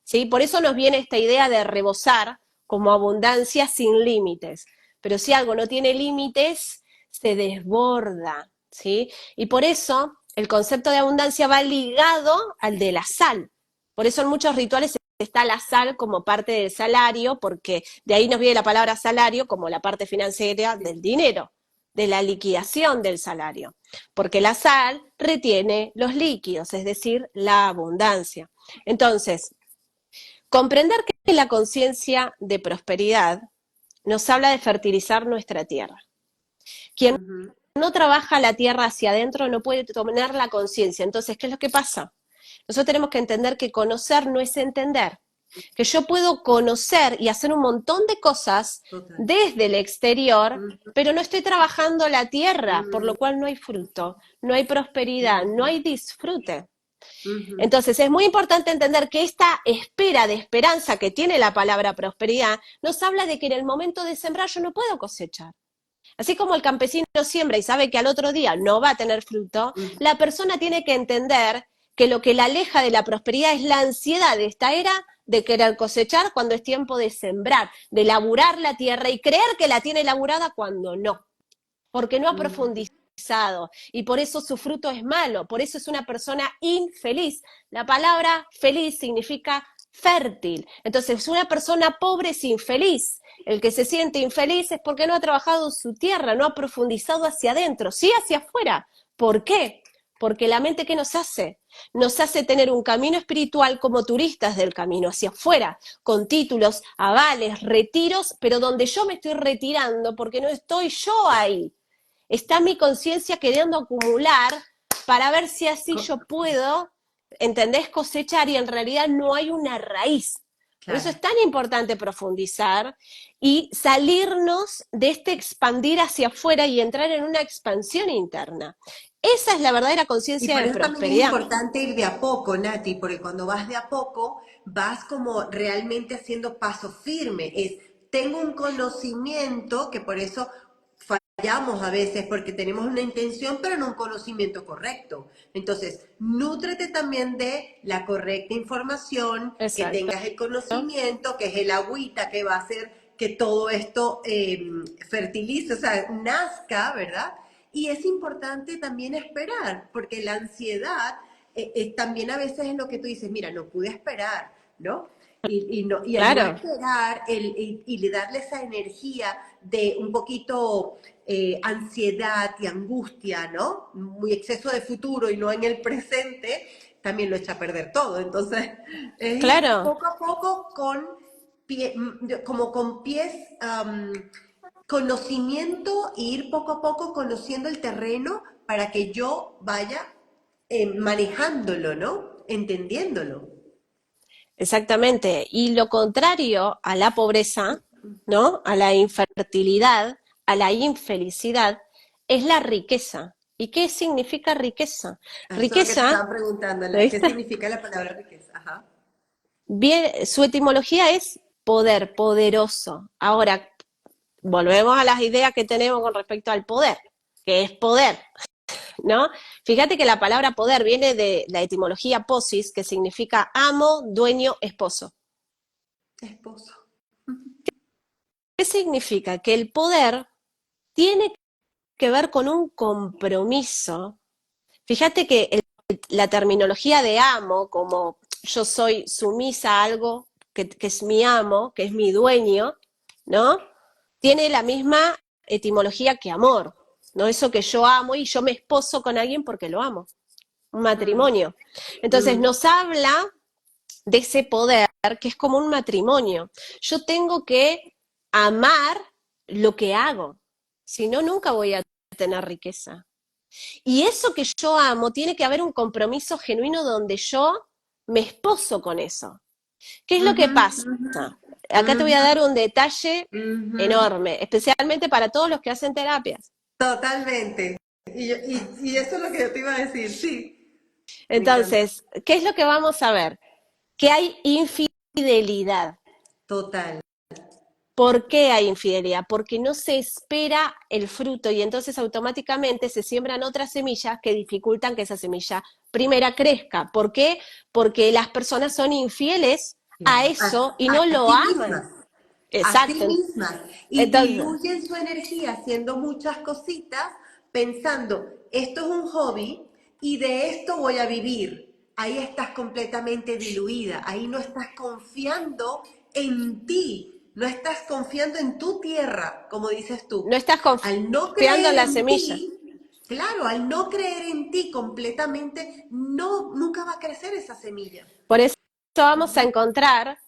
[SPEAKER 2] ¿Sí? Por eso nos viene esta idea de rebosar como abundancia sin límites. Pero si algo no tiene límites, se desborda. ¿Sí? Y por eso el concepto de abundancia va ligado al de la sal. Por eso en muchos rituales está la sal como parte del salario, porque de ahí nos viene la palabra salario como la parte financiera del dinero. de la liquidación del salario, porque la sal retiene los líquidos, es decir, la abundancia. Entonces, comprender que la conciencia de prosperidad nos habla de fertilizar nuestra tierra. Quien
[SPEAKER 1] Ujú.
[SPEAKER 2] no trabaja la tierra hacia adentro no puede tener la conciencia. Entonces, ¿qué es lo que pasa? Nosotros tenemos que entender que conocer no es entender, que yo puedo conocer y hacer un montón de cosas
[SPEAKER 1] Total.
[SPEAKER 2] desde el exterior,
[SPEAKER 1] Ujú,
[SPEAKER 2] pero no estoy trabajando la tierra, por
[SPEAKER 1] ujú,
[SPEAKER 2] lo cual no hay fruto, no hay prosperidad, no
[SPEAKER 1] ujú,
[SPEAKER 2] hay disfrute.
[SPEAKER 1] ujú,
[SPEAKER 2] Entonces es muy importante entender que esta espera de esperanza que tiene la palabra prosperidad nos habla de que en el momento de sembrar yo no puedo cosechar. Así como el campesino siembra y sabe que al otro día no va a tener fruto,
[SPEAKER 1] ujú,
[SPEAKER 2] la persona tiene que entender que lo que la aleja de la prosperidad es la ansiedad de esta era de querer cosechar cuando es tiempo de sembrar, de laburar la tierra y creer que la tiene laburada cuando no, porque no ha
[SPEAKER 1] ujú.
[SPEAKER 2] profundizado y por eso su fruto es malo, por eso es una persona infeliz. La palabra feliz significa fértil. Entonces, una persona pobre es infeliz. El que se siente infeliz es porque no ha trabajado su tierra, no ha profundizado hacia adentro, sí hacia afuera. ¿Por qué? Porque la mente, ¿qué nos hace? Nos hace tener un camino espiritual como turistas del camino hacia afuera, con títulos, avales, retiros, pero donde yo me estoy retirando porque no estoy yo ahí. Está mi conciencia queriendo acumular para ver si así
[SPEAKER 1] Co-
[SPEAKER 2] yo puedo, ¿entendés? Cosechar y en realidad no hay una raíz. Por eso
[SPEAKER 1] Claro.
[SPEAKER 2] es tan importante profundizar y salirnos de este expandir hacia afuera y entrar en una expansión interna. Esa es la verdadera
[SPEAKER 1] Y
[SPEAKER 2] conciencia
[SPEAKER 1] por
[SPEAKER 2] de
[SPEAKER 1] eso también es
[SPEAKER 2] prosperidad.
[SPEAKER 1] importante ir de a poco, Nati, porque cuando vas de a poco, vas como realmente haciendo paso firme. Tengo un conocimiento, que por eso fallamos a veces, porque tenemos una intención, pero no un conocimiento correcto. Entonces, nútrete también de la correcta información, que
[SPEAKER 2] Exacto.
[SPEAKER 1] tengas el conocimiento, que es el agüita que va a hacer que todo esto fertilice, o sea, nazca, ¿verdad? Y es importante también esperar, porque la ansiedad también a veces es lo que tú dices, mira, no pude esperar, ¿no? No, y al no
[SPEAKER 2] Claro,
[SPEAKER 1] esperar y le darle esa energía de un poquito ansiedad y angustia, ¿no? Muy exceso de futuro y no en el presente, también lo echa a perder todo. Entonces, es ir
[SPEAKER 2] claro.
[SPEAKER 1] poco a poco como con pies conocimiento e ir poco a poco conociendo el terreno para que yo vaya manejándolo, ¿no? Entendiéndolo.
[SPEAKER 2] Exactamente. Y lo contrario a la pobreza, ¿no? A la infertilidad, a la infelicidad, es la riqueza. ¿Y qué significa riqueza?
[SPEAKER 1] Ah, eso es lo que te
[SPEAKER 2] Riqueza,
[SPEAKER 1] estaban preguntando, ¿qué
[SPEAKER 2] ¿viste?
[SPEAKER 1] significa la palabra riqueza? Ajá.
[SPEAKER 2] Bien, su etimología es poder, poderoso. Ahora, volvemos a las ideas que tenemos con respecto al poder, que es poder, ¿no? Fíjate que la palabra poder viene de la etimología posis, que significa amo, dueño, esposo.
[SPEAKER 1] Esposo.
[SPEAKER 2] ¿Qué significa? Que el poder tiene que ver con un compromiso. Fíjate que la terminología de amo, como yo soy sumisa a algo que es mi amo, que es mi dueño, ¿no? Tiene la misma etimología que amor, ¿no? Eso que yo amo y yo me esposo con alguien porque lo amo, un
[SPEAKER 1] Mm,
[SPEAKER 2] matrimonio. Entonces
[SPEAKER 1] mm,
[SPEAKER 2] nos habla de ese poder que es como un matrimonio. Yo tengo que amar lo que hago, si no, nunca voy a tener riqueza. Y eso que yo amo, tiene que haber un compromiso genuino donde yo me esposo con eso. ¿Qué es lo que
[SPEAKER 1] ujú,
[SPEAKER 2] pasa? Acá te voy a
[SPEAKER 1] ujú,
[SPEAKER 2] dar un detalle
[SPEAKER 1] ujú, ujú.
[SPEAKER 2] enorme, especialmente para todos los que hacen terapias.
[SPEAKER 1] Totalmente. Y eso es lo que yo te iba a decir, sí. Me encanta.
[SPEAKER 2] Entonces, ¿qué es lo que vamos a ver? Que hay infidelidad.
[SPEAKER 1] Total.
[SPEAKER 2] ¿Por qué hay infidelidad? Porque no se espera el fruto y entonces automáticamente se siembran otras semillas que dificultan que esa semilla primera crezca. ¿Por qué? Porque las personas son infieles a
[SPEAKER 1] Claro.
[SPEAKER 2] eso y no
[SPEAKER 1] A
[SPEAKER 2] lo
[SPEAKER 1] sí
[SPEAKER 2] aman.
[SPEAKER 1] mismas. A sí
[SPEAKER 2] Exacto.
[SPEAKER 1] mismas. Y
[SPEAKER 2] Entonces,
[SPEAKER 1] diluyen su energía haciendo muchas cositas, pensando, esto es un hobby y de esto voy a vivir. Ahí estás completamente diluida, ahí no estás confiando en ti. no estás confiando en tu tierra, como dices tú.
[SPEAKER 2] No estás
[SPEAKER 1] Al no
[SPEAKER 2] confiando en
[SPEAKER 1] creer
[SPEAKER 2] la
[SPEAKER 1] en
[SPEAKER 2] semilla.
[SPEAKER 1] ti, claro, al no creer en ti completamente, no, nunca va a crecer esa semilla.
[SPEAKER 2] Por eso vamos a
[SPEAKER 1] Ujú,
[SPEAKER 2] encontrar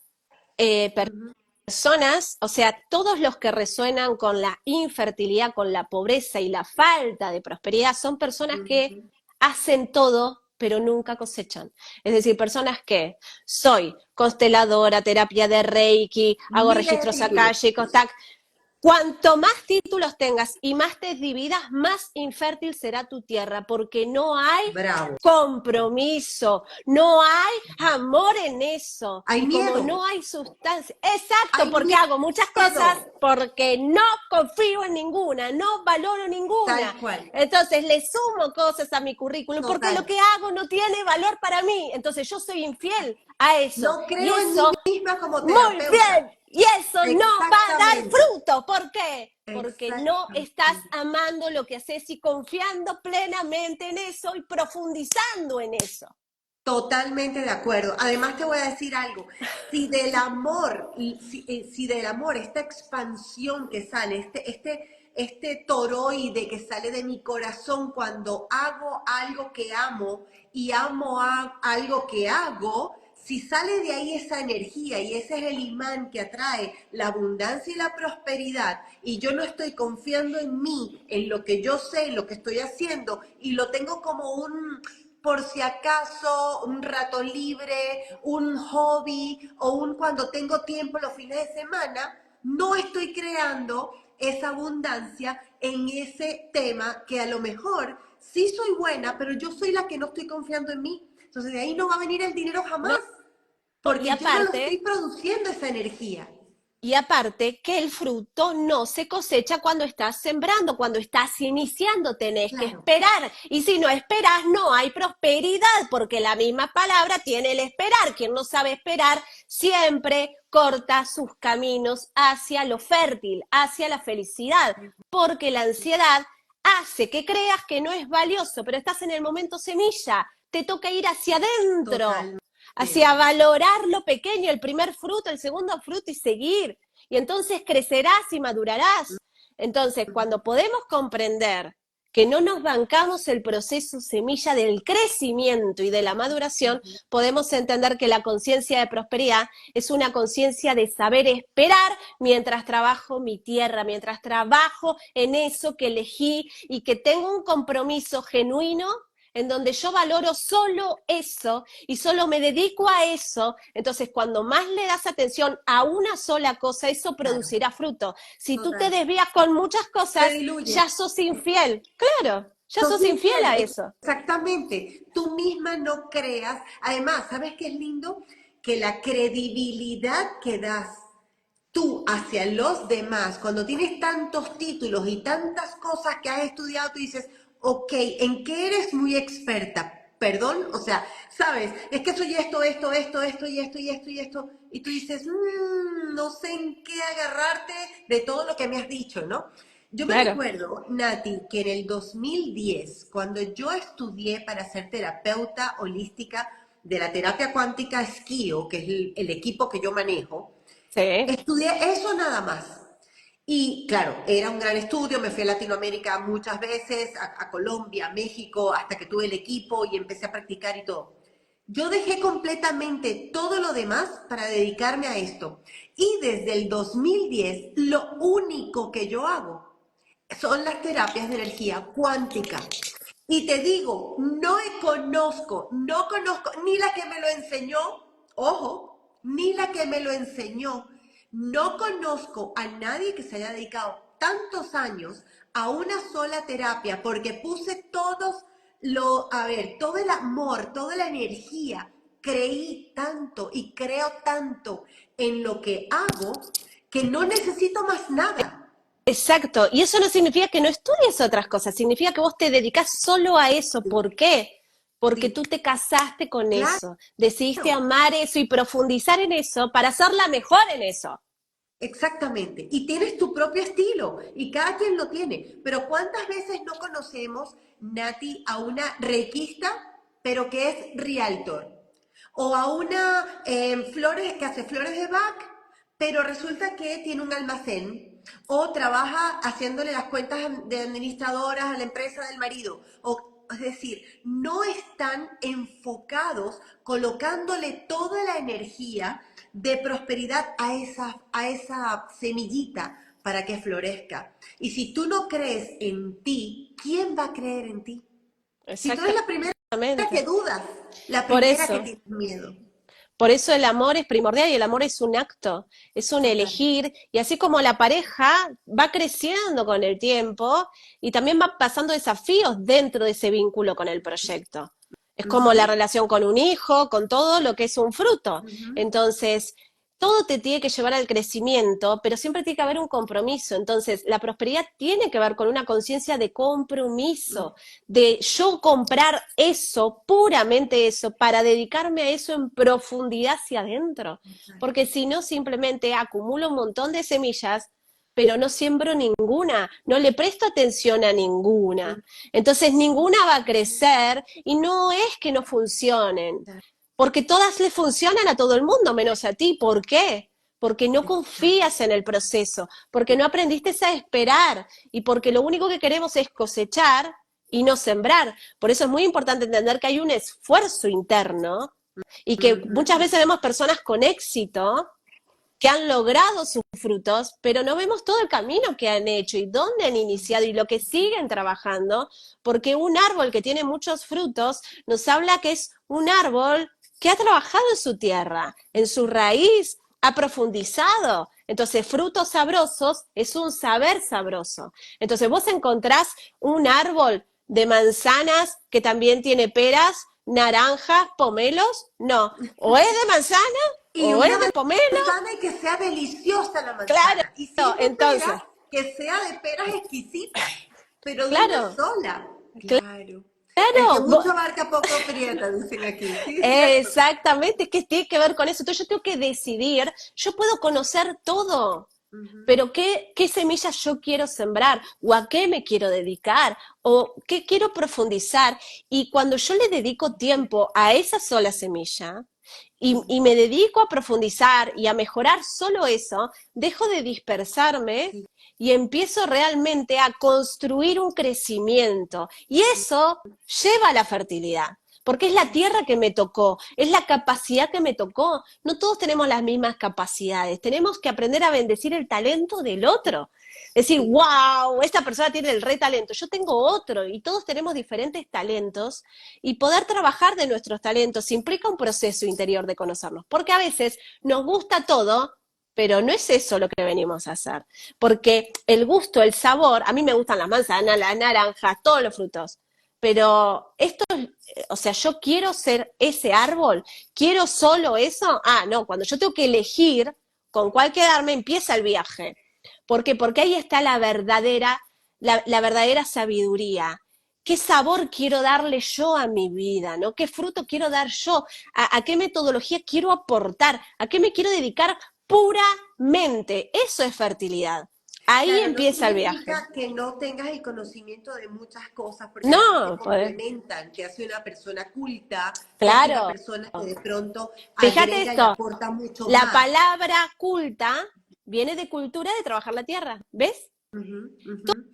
[SPEAKER 1] ujú,
[SPEAKER 2] personas, o sea, todos los que resuenan con la infertilidad, con la pobreza y la falta de prosperidad, son personas que
[SPEAKER 1] ujú.
[SPEAKER 2] hacen todo, pero nunca cosechan. Es decir, personas que soy consteladora, terapia de Reiki, hago
[SPEAKER 1] Miles de
[SPEAKER 2] registros
[SPEAKER 1] títulos.
[SPEAKER 2] akáshicos, tac. Cuanto más títulos tengas y más te dividas, más infértil será tu tierra, porque no hay
[SPEAKER 1] Bravo.
[SPEAKER 2] compromiso, no hay amor en eso.
[SPEAKER 1] Hay
[SPEAKER 2] Y como
[SPEAKER 1] miedo,
[SPEAKER 2] no hay sustancia, exacto,
[SPEAKER 1] hay
[SPEAKER 2] porque hago muchas cosas,
[SPEAKER 1] miedo.
[SPEAKER 2] porque no confío en ninguna, no valoro ninguna.
[SPEAKER 1] Tal cual.
[SPEAKER 2] Entonces le sumo cosas a mi currículum, porque lo
[SPEAKER 1] Total.
[SPEAKER 2] que hago no tiene valor para mí. Entonces yo soy infiel a eso.
[SPEAKER 1] No
[SPEAKER 2] Y
[SPEAKER 1] creo en mí
[SPEAKER 2] eso
[SPEAKER 1] misma como
[SPEAKER 2] muy
[SPEAKER 1] terapeuta.
[SPEAKER 2] bien. Y eso no va a dar
[SPEAKER 1] Exactamente.
[SPEAKER 2] fruto. ¿Por qué? Porque no estás
[SPEAKER 1] Exactamente.
[SPEAKER 2] amando lo que haces y confiando plenamente en eso y profundizando en eso.
[SPEAKER 1] Totalmente de acuerdo. Además te voy a decir algo. Si del amor, si del amor, esta expansión que sale, este toroide que sale de mi corazón cuando hago algo que amo y amo algo que hago, si sale de ahí esa energía y ese es el imán que atrae la abundancia y la prosperidad, y yo no estoy confiando en mí, en lo que yo sé, en lo que estoy haciendo, y lo tengo como un por si acaso, un rato libre, un hobby o un cuando tengo tiempo los fines de semana, no estoy creando esa abundancia en ese tema que a lo mejor sí soy buena, pero yo soy la que no estoy confiando en mí. Entonces de ahí no va a venir el dinero jamás,
[SPEAKER 2] No, y
[SPEAKER 1] porque yo no lo estoy
[SPEAKER 2] aparte,
[SPEAKER 1] produciendo esa energía.
[SPEAKER 2] Y aparte que el fruto no se cosecha cuando estás sembrando, cuando estás iniciando, tenés que
[SPEAKER 1] Claro,
[SPEAKER 2] esperar. Y si no esperas, no hay prosperidad, porque la misma palabra tiene el esperar. Quien no sabe esperar siempre corta sus caminos hacia lo fértil, hacia la felicidad, porque la ansiedad hace que creas que no es valioso, pero estás en el momento semilla, te toca ir hacia adentro, hacia
[SPEAKER 1] totalmente.
[SPEAKER 2] valorar lo pequeño, el primer fruto, el segundo fruto y seguir. Y entonces crecerás y madurarás. Entonces, cuando podemos comprender que no nos bancamos el proceso semilla del crecimiento y de la maduración, podemos entender que la conciencia de prosperidad es una conciencia de saber esperar mientras trabajo mi tierra, mientras trabajo en eso que elegí y que tengo un compromiso genuino en donde yo valoro solo eso y solo me dedico a eso, entonces cuando más le das atención a una sola cosa, eso
[SPEAKER 1] Claro,
[SPEAKER 2] producirá fruto. Si tú te
[SPEAKER 1] total.
[SPEAKER 2] desvías con muchas
[SPEAKER 1] Se
[SPEAKER 2] cosas,
[SPEAKER 1] diluye.
[SPEAKER 2] ya sos infiel. Claro, ya
[SPEAKER 1] Sos
[SPEAKER 2] sos infiel
[SPEAKER 1] infiel,
[SPEAKER 2] a eso.
[SPEAKER 1] exactamente. Tú misma no creas. Además, ¿sabes qué es lindo? Que la credibilidad que das tú hacia los demás, cuando tienes tantos títulos y tantas cosas que has estudiado, tú dices, ok, ¿en qué eres muy experta? Perdón, o sea, sabes, es que soy esto y esto y esto y esto, y tú dices, no sé en qué agarrarte de todo lo que me has dicho, ¿no? Yo me
[SPEAKER 2] Claro.
[SPEAKER 1] recuerdo, Nati, que en el 2010, cuando yo estudié para ser terapeuta holística de la terapia cuántica Skio, que es el equipo que yo manejo,
[SPEAKER 2] Sí.
[SPEAKER 1] estudié eso nada más. Y claro, era un gran estudio, me fui a Latinoamérica muchas veces, a Colombia, a México, hasta que tuve el equipo y empecé a practicar y todo. Yo dejé completamente todo lo demás para dedicarme a esto. Y desde el 2010, lo único que yo hago son las terapias de energía cuántica. Y te digo, no conozco ni la que me lo enseñó, ojo, ni la que me lo enseñó. No conozco a nadie que se haya dedicado tantos años a una sola terapia porque puse todo el amor, toda la energía, creí tanto y creo tanto en lo que hago que no necesito más nada.
[SPEAKER 2] Exacto. Y eso no significa que no estudies otras cosas, significa que vos te dedicas solo a eso. ¿Por qué? Porque
[SPEAKER 1] Sí,
[SPEAKER 2] tú te casaste con
[SPEAKER 1] claro.
[SPEAKER 2] eso, decidiste amar eso y profundizar en eso para ser la mejor en eso.
[SPEAKER 1] Exactamente. Y tienes tu propio estilo y cada quien lo tiene. Pero ¿cuántas veces no conocemos, Nati, a una reikista, pero que es realtor? O a una flores que hace flores de Bach, pero resulta que tiene un almacén o trabaja haciéndole las cuentas de administradoras a la empresa del marido. Es decir, no están enfocados colocándole toda la energía de prosperidad a esa semillita para que florezca. Y si tú no crees en ti, ¿quién va a creer en ti? Si tú eres la primera que
[SPEAKER 2] Exactamente.
[SPEAKER 1] dudas, la
[SPEAKER 2] Por
[SPEAKER 1] primera que
[SPEAKER 2] eso.
[SPEAKER 1] tienes miedo.
[SPEAKER 2] Por eso el amor es primordial y el amor es un acto, es un
[SPEAKER 1] Total.
[SPEAKER 2] elegir, y así como la pareja va creciendo con el tiempo y también va pasando desafíos dentro de ese vínculo con el proyecto. Es como la
[SPEAKER 1] Ujú,
[SPEAKER 2] relación con un hijo, con todo lo que es un fruto.
[SPEAKER 1] ujú,
[SPEAKER 2] Entonces, todo te tiene que llevar al crecimiento, pero siempre tiene que haber un compromiso. Entonces, la prosperidad tiene que ver con una conciencia de compromiso, de yo comprar eso, puramente eso, para dedicarme a eso en profundidad hacia adentro. Porque si no, simplemente acumulo un montón de semillas, pero no siembro ninguna, no le presto atención a ninguna. Entonces, ninguna va a crecer y no es que no funcionen, porque todas le funcionan a todo el mundo, menos a ti. ¿Por qué? Porque no confías en el proceso, porque no aprendiste a esperar y porque lo único que queremos es cosechar y no sembrar. Por eso es muy importante entender que hay un esfuerzo interno y que muchas
[SPEAKER 1] ujú.
[SPEAKER 2] veces vemos personas con éxito que han logrado sus frutos, pero no vemos todo el camino que han hecho y dónde han iniciado y lo que siguen trabajando, porque un árbol que tiene muchos frutos nos habla que es un árbol que ha trabajado en su tierra, en su raíz, ha profundizado. Entonces, frutos sabrosos es un saber sabroso. Entonces, vos encontrás un árbol de manzanas que también tiene peras, naranjas, pomelos, no, o es de manzana
[SPEAKER 1] Y
[SPEAKER 2] o
[SPEAKER 1] una
[SPEAKER 2] es de pomelo,
[SPEAKER 1] manzana y que sea deliciosa la
[SPEAKER 2] claro.
[SPEAKER 1] manzana. Y si es de
[SPEAKER 2] Entonces,
[SPEAKER 1] peras, que sea de peras exquisitas, pero de una
[SPEAKER 2] claro,
[SPEAKER 1] sola. Claro. El que
[SPEAKER 2] claro,
[SPEAKER 1] mucho abarca poco aprieta, dicen aquí. Sí, es cierto.
[SPEAKER 2] exactamente, es que tiene que ver con eso. Entonces yo tengo que decidir, yo puedo conocer todo,
[SPEAKER 1] Ujú,
[SPEAKER 2] pero ¿qué semillas yo quiero sembrar? ¿O a qué me quiero dedicar? ¿O qué quiero profundizar? Y cuando yo le dedico tiempo a esa sola semilla y me dedico a profundizar y a mejorar solo eso, dejo de dispersarme
[SPEAKER 1] sí.
[SPEAKER 2] y empiezo realmente a construir un crecimiento. Y eso lleva a la fertilidad. Porque es la tierra que me tocó, es la capacidad que me tocó. No todos tenemos las mismas capacidades. Tenemos que aprender a bendecir el talento del otro. Decir,
[SPEAKER 1] Sí.
[SPEAKER 2] wow, esta persona tiene el re talento, yo tengo otro y todos tenemos diferentes talentos y poder trabajar de nuestros talentos implica un proceso interior de conocernos. Porque a veces nos gusta todo, pero no es eso lo que venimos a hacer. Porque el gusto, el sabor, a mí me gustan las manzanas, las naranjas, todos los frutos. Pero esto, o sea, yo quiero ser ese árbol, quiero solo eso. Ah, no, cuando yo tengo que elegir con cuál quedarme, empieza el viaje. ¿Por qué? Porque ahí está la verdadera sabiduría. ¿Qué sabor quiero darle yo a mi vida? ¿No? ¿Qué fruto quiero dar yo? ¿A qué metodología quiero aportar? ¿A qué me quiero dedicar puramente? Eso es fertilidad. Ahí
[SPEAKER 1] Claro, no
[SPEAKER 2] empieza el viaje.
[SPEAKER 1] significa que no tengas el conocimiento de muchas cosas, porque además se
[SPEAKER 2] No, pues,
[SPEAKER 1] complementan, te hace una persona culta, te hace una
[SPEAKER 2] claro.
[SPEAKER 1] persona que de pronto
[SPEAKER 2] Fíjate
[SPEAKER 1] agrega y
[SPEAKER 2] esto,
[SPEAKER 1] aporta mucho
[SPEAKER 2] la
[SPEAKER 1] más.
[SPEAKER 2] palabra culta viene de cultura de trabajar la tierra, ¿ves?
[SPEAKER 1] Ujú, ujú.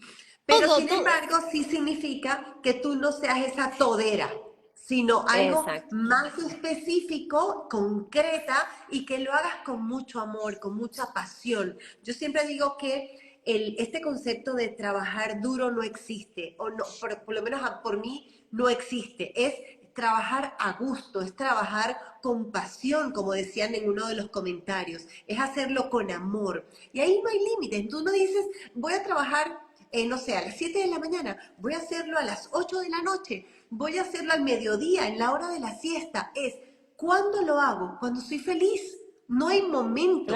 [SPEAKER 1] Pero
[SPEAKER 2] Todo,
[SPEAKER 1] sin
[SPEAKER 2] todo.
[SPEAKER 1] embargo, sí significa que tú no seas esa todera, sino algo
[SPEAKER 2] Exacto.
[SPEAKER 1] más específico, concreta y que lo hagas con mucho amor, con mucha pasión. Yo siempre digo que este concepto de trabajar duro no existe, o no, por lo menos por mí no existe. Es trabajar a gusto, es trabajar con pasión, como decían en uno de los comentarios, es hacerlo con amor. Y ahí no hay límites. Tú no dices, voy a trabajar, no sé, a las 7 de la mañana, voy a hacerlo a las 8 de la noche, voy a hacerlo al mediodía, en la hora de la siesta. Es, ¿cuándo lo hago? Cuando soy feliz. No hay
[SPEAKER 2] Claro.
[SPEAKER 1] momento.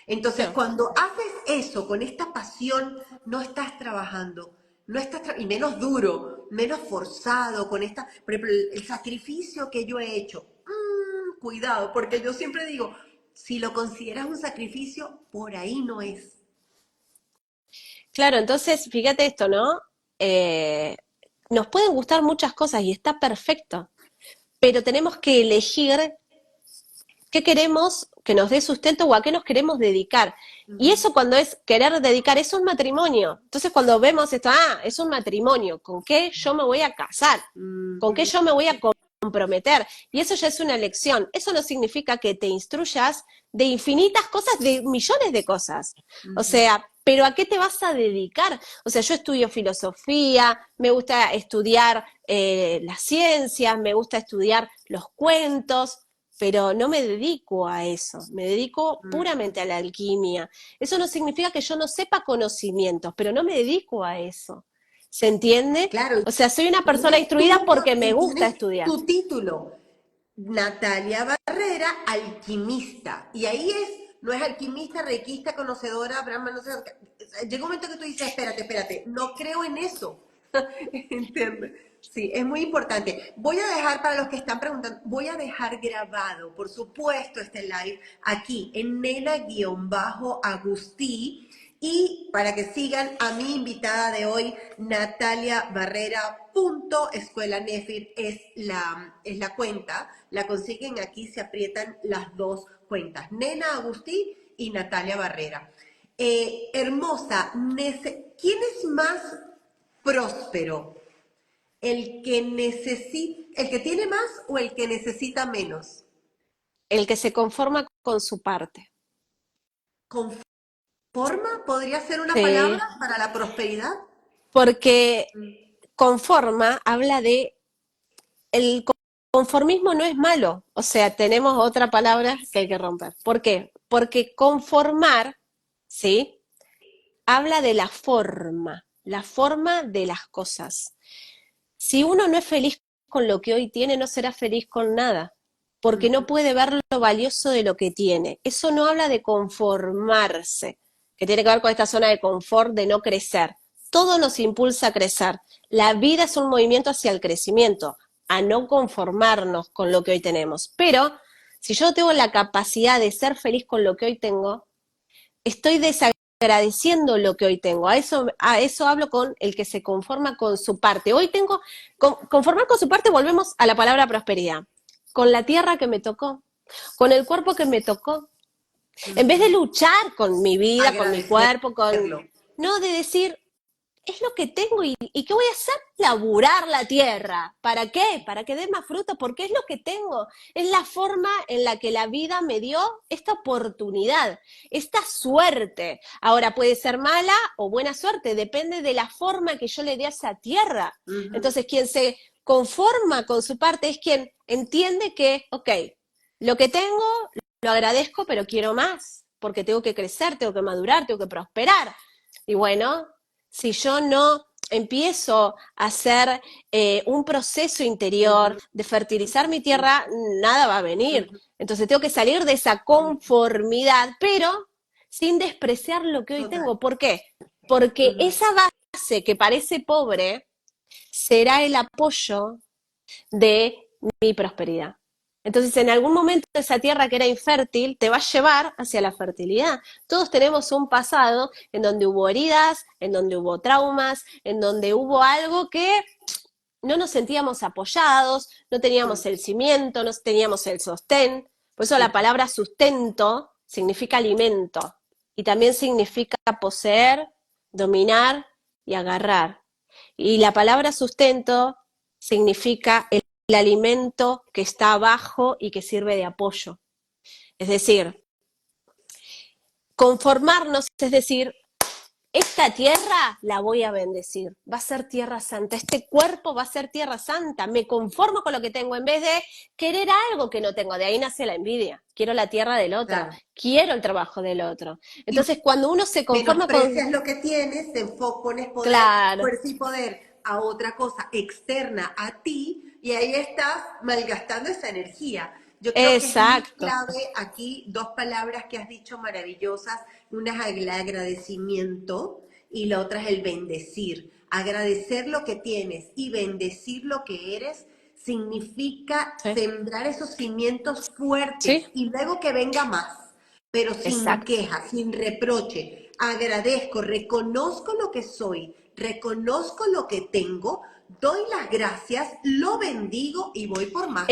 [SPEAKER 1] Entonces, cuando haces eso con esta pasión, no estás trabajando, no estás y menos duro, menos forzado, con esta, por ejemplo, el sacrificio que yo he hecho. Cuidado, porque yo siempre digo, si lo consideras un sacrificio, por ahí no es.
[SPEAKER 2] Claro, entonces, fíjate esto, ¿no? Eh, Nos pueden gustar muchas cosas y está perfecto, pero tenemos que elegir qué queremos que nos dé sustento o a qué nos queremos dedicar. Y eso cuando es querer dedicar, es un matrimonio. Entonces cuando vemos esto, es un matrimonio, ¿con qué yo me voy a casar? ¿Con qué yo me voy a comprometer? Y eso ya es una elección. Eso no significa que te instruyas de infinitas cosas, de millones de cosas. O sea, pero ¿a qué te vas a dedicar? O sea, yo estudio filosofía, me gusta estudiar las ciencias, me gusta estudiar los cuentos, pero no me dedico a eso, me dedico puramente a la alquimia. Eso no significa que yo no sepa conocimientos, pero no me dedico a eso. ¿Se entiende?
[SPEAKER 1] Claro,
[SPEAKER 2] O sea, soy una persona
[SPEAKER 1] tienes
[SPEAKER 2] instruida porque me
[SPEAKER 1] y
[SPEAKER 2] gusta
[SPEAKER 1] tienes
[SPEAKER 2] estudiar.
[SPEAKER 1] tu título, Natalia Barrera, alquimista. Y ahí no es alquimista, reikista, conocedora, brahma, no sé. Llega un momento que tú dices, espérate, no creo en eso. ¿Entiendes? Sí, es muy importante. Voy a dejar, para los que están preguntando, voy a dejar grabado, por supuesto, este live aquí en nena-agustí, y para que sigan a mi invitada de hoy, Natalia Barrera. Escuela Nefir es la cuenta. La consiguen aquí, se aprietan las dos cuentas. Nena Agustí y Natalia Barrera. Hermosa, ¿quién es más próspero? ¿El que tiene más o el que necesita menos?
[SPEAKER 2] El que se conforma con su parte.
[SPEAKER 1] ¿Conforma podría ser una palabra
[SPEAKER 2] Sí,
[SPEAKER 1] para la prosperidad?
[SPEAKER 2] porque conforma habla de el conformismo no es malo, o sea, tenemos otra palabra que hay que romper. ¿Por qué? Porque conformar, ¿sí? Habla de la forma de las cosas. Si uno no es feliz con lo que hoy tiene, no será feliz con nada, porque no puede ver lo valioso de lo que tiene. Eso no habla de conformarse, que tiene que ver con esta zona de confort, de no crecer. Todo nos impulsa a crecer. La vida es un movimiento hacia el crecimiento, a no conformarnos con lo que hoy tenemos. Pero si yo tengo la capacidad de ser feliz con lo que hoy tengo, estoy desagradeciendo lo que hoy tengo. A eso hablo con el que se conforma con su parte. Hoy tengo, conformar con su parte, volvemos a la palabra prosperidad. Con la tierra que me tocó, con el cuerpo que me tocó. En vez de luchar con mi vida, con mi cuerpo,
[SPEAKER 1] Agradecerlo.
[SPEAKER 2] no, de decir, es lo que tengo y ¿qué voy a hacer? Laburar la tierra. ¿Para qué? Para que dé más fruto, porque es lo que tengo. Es la forma en la que la vida me dio esta oportunidad, esta suerte. Ahora puede ser mala o buena suerte, depende de la forma que yo le dé a esa tierra. Entonces, quien se conforma con su parte es quien entiende que, ok, lo que tengo lo agradezco, pero quiero más, porque tengo que crecer, tengo que madurar, tengo que prosperar. Y bueno, si yo no empiezo a hacer un proceso interior de fertilizar mi tierra, nada va a venir. Entonces tengo que salir de esa conformidad, pero sin despreciar lo que hoy
[SPEAKER 1] Total.
[SPEAKER 2] tengo. ¿Por qué? Porque esa base que parece pobre será el apoyo de mi prosperidad. Entonces, en algún momento esa tierra que era infértil te va a llevar hacia la fertilidad. Todos tenemos un pasado en donde hubo heridas, en donde hubo traumas, en donde hubo algo que no nos sentíamos apoyados, no teníamos el cimiento, no teníamos el sostén. Por eso la palabra sustento significa alimento y también significa poseer, dominar y agarrar. Y la palabra sustento significa el alimento que está abajo y que sirve de apoyo. Es decir, conformarnos, es decir, esta tierra la voy a bendecir, va a ser tierra santa, este cuerpo va a ser tierra santa, me conformo con lo que tengo en vez de querer algo que no tengo, de ahí nace la envidia, quiero la tierra del otro,
[SPEAKER 1] Claro.
[SPEAKER 2] quiero el trabajo del otro.
[SPEAKER 1] Y
[SPEAKER 2] Entonces cuando uno se conforma
[SPEAKER 1] menosprecias
[SPEAKER 2] con,
[SPEAKER 1] lo que tienes, pones
[SPEAKER 2] claro,
[SPEAKER 1] fuerza y poder a otra cosa externa a ti, y ahí estás malgastando esa energía. Yo creo que es muy
[SPEAKER 2] exacto,
[SPEAKER 1] clave aquí dos palabras que has dicho maravillosas. Una es el agradecimiento y la otra es el bendecir. Agradecer lo que tienes y bendecir lo que eres significa
[SPEAKER 2] sí,
[SPEAKER 1] sembrar esos cimientos
[SPEAKER 2] sí,
[SPEAKER 1] fuertes y luego que venga más, pero sin
[SPEAKER 2] exacto.
[SPEAKER 1] queja, sin reproche. Agradezco, reconozco lo que soy, reconozco lo que tengo, doy las gracias, lo bendigo y voy por más.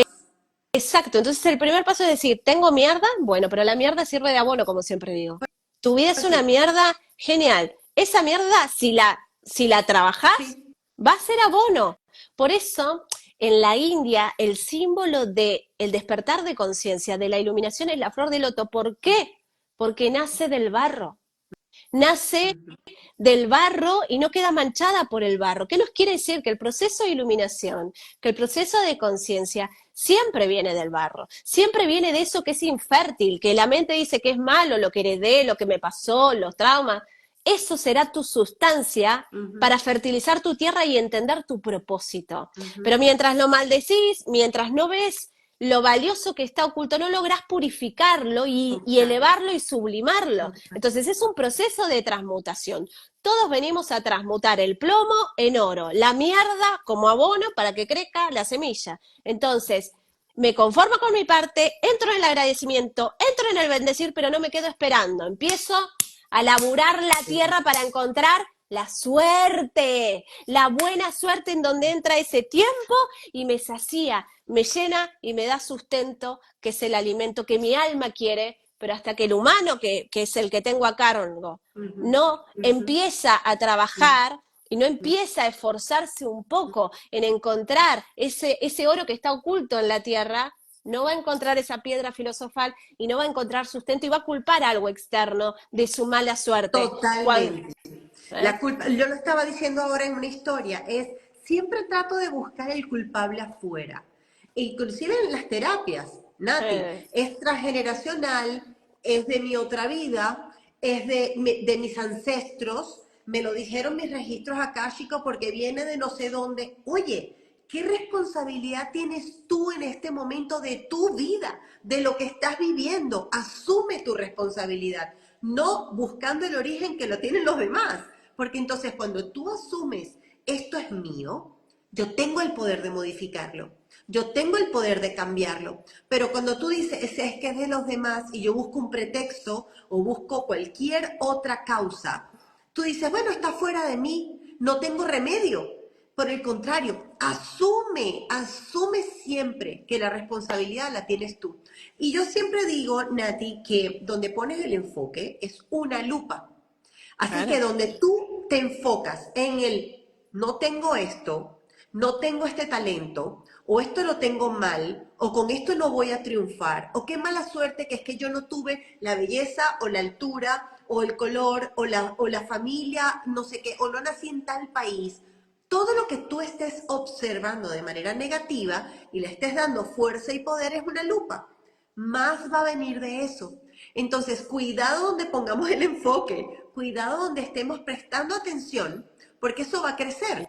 [SPEAKER 2] Exacto, entonces el primer paso es decir, ¿tengo mierda? Bueno, pero la mierda sirve de abono, como siempre digo. Tu vida es
[SPEAKER 1] Pues
[SPEAKER 2] una
[SPEAKER 1] sí,
[SPEAKER 2] mierda, genial. Esa mierda, si la trabajás,
[SPEAKER 1] sí.
[SPEAKER 2] va a ser abono. Por eso, en la India, el símbolo de el despertar de conciencia, de la iluminación, es la flor de loto. ¿Por qué? Porque nace del barro. Nace
[SPEAKER 1] Ujú.
[SPEAKER 2] del barro y no queda manchada por el barro. ¿Qué nos quiere decir? Que el proceso de iluminación, que el proceso de conciencia siempre viene del barro, siempre viene de eso que es infértil, que la mente dice que es malo, lo que heredé, lo que me pasó, los traumas. Eso será tu sustancia
[SPEAKER 1] Ujú,
[SPEAKER 2] para fertilizar tu tierra y entender tu propósito. Pero
[SPEAKER 1] ujú.
[SPEAKER 2] mientras lo maldecís, mientras no ves lo valioso que está oculto, no lográs purificarlo y
[SPEAKER 1] Total,
[SPEAKER 2] elevarlo y sublimarlo.
[SPEAKER 1] total.
[SPEAKER 2] Entonces es un proceso de transmutación. Todos venimos a transmutar el plomo en oro, la mierda como abono para que crezca la semilla. Entonces, me conformo con mi parte, entro en el agradecimiento, entro en el bendecir, pero no me quedo esperando. Empiezo a laburar la
[SPEAKER 1] Sí.
[SPEAKER 2] tierra para encontrar la suerte, la buena suerte en donde entra ese tiempo y me sacía, me llena y me da sustento, que es el alimento que mi alma quiere, pero hasta que el humano, que es el que tengo a cargo,
[SPEAKER 1] Ujú,
[SPEAKER 2] no
[SPEAKER 1] ujú,
[SPEAKER 2] empieza a trabajar y no
[SPEAKER 1] ujú.
[SPEAKER 2] empieza a esforzarse un poco en encontrar ese oro que está oculto en la tierra, no va a encontrar esa piedra filosofal y no va a encontrar sustento y va a culpar algo externo de su mala suerte. Cuando,
[SPEAKER 1] Totalmente.
[SPEAKER 2] ¿eh?
[SPEAKER 1] La culpa, yo lo estaba diciendo ahora en una historia, es siempre trato de buscar el culpable afuera. Inclusive en las terapias, Nati,
[SPEAKER 2] Eh,
[SPEAKER 1] es transgeneracional, es de mi otra vida, es de mis ancestros, me lo dijeron mis registros akáshicos porque viene de no sé dónde. Oye, ¿qué responsabilidad tienes tú en este momento de tu vida, de lo que estás viviendo? Asume tu responsabilidad, no buscando el origen que lo tienen los demás. Porque entonces cuando tú asumes, esto es mío, yo tengo el poder de modificarlo, yo tengo el poder de cambiarlo. Pero cuando tú dices, es que es de los demás y yo busco un pretexto o busco cualquier otra causa, tú dices, bueno, está fuera de mí, no tengo remedio. Por el contrario, asume siempre que la responsabilidad la tienes tú. Y yo siempre digo, Nati, que donde pones el enfoque es una lupa. Así que
[SPEAKER 2] claro.
[SPEAKER 1] donde tú te enfocas en el no tengo esto, no tengo este talento, o esto lo tengo mal, o con esto no voy a triunfar, o qué mala suerte que es que yo no tuve la belleza o la altura o el color o la familia, no sé qué, o no nací en tal país. Todo lo que tú estés observando de manera negativa y le estés dando fuerza y poder es una lupa. Más va a venir de eso. Entonces, cuidado donde pongamos el enfoque, cuidado donde estemos prestando atención, porque eso va a crecer.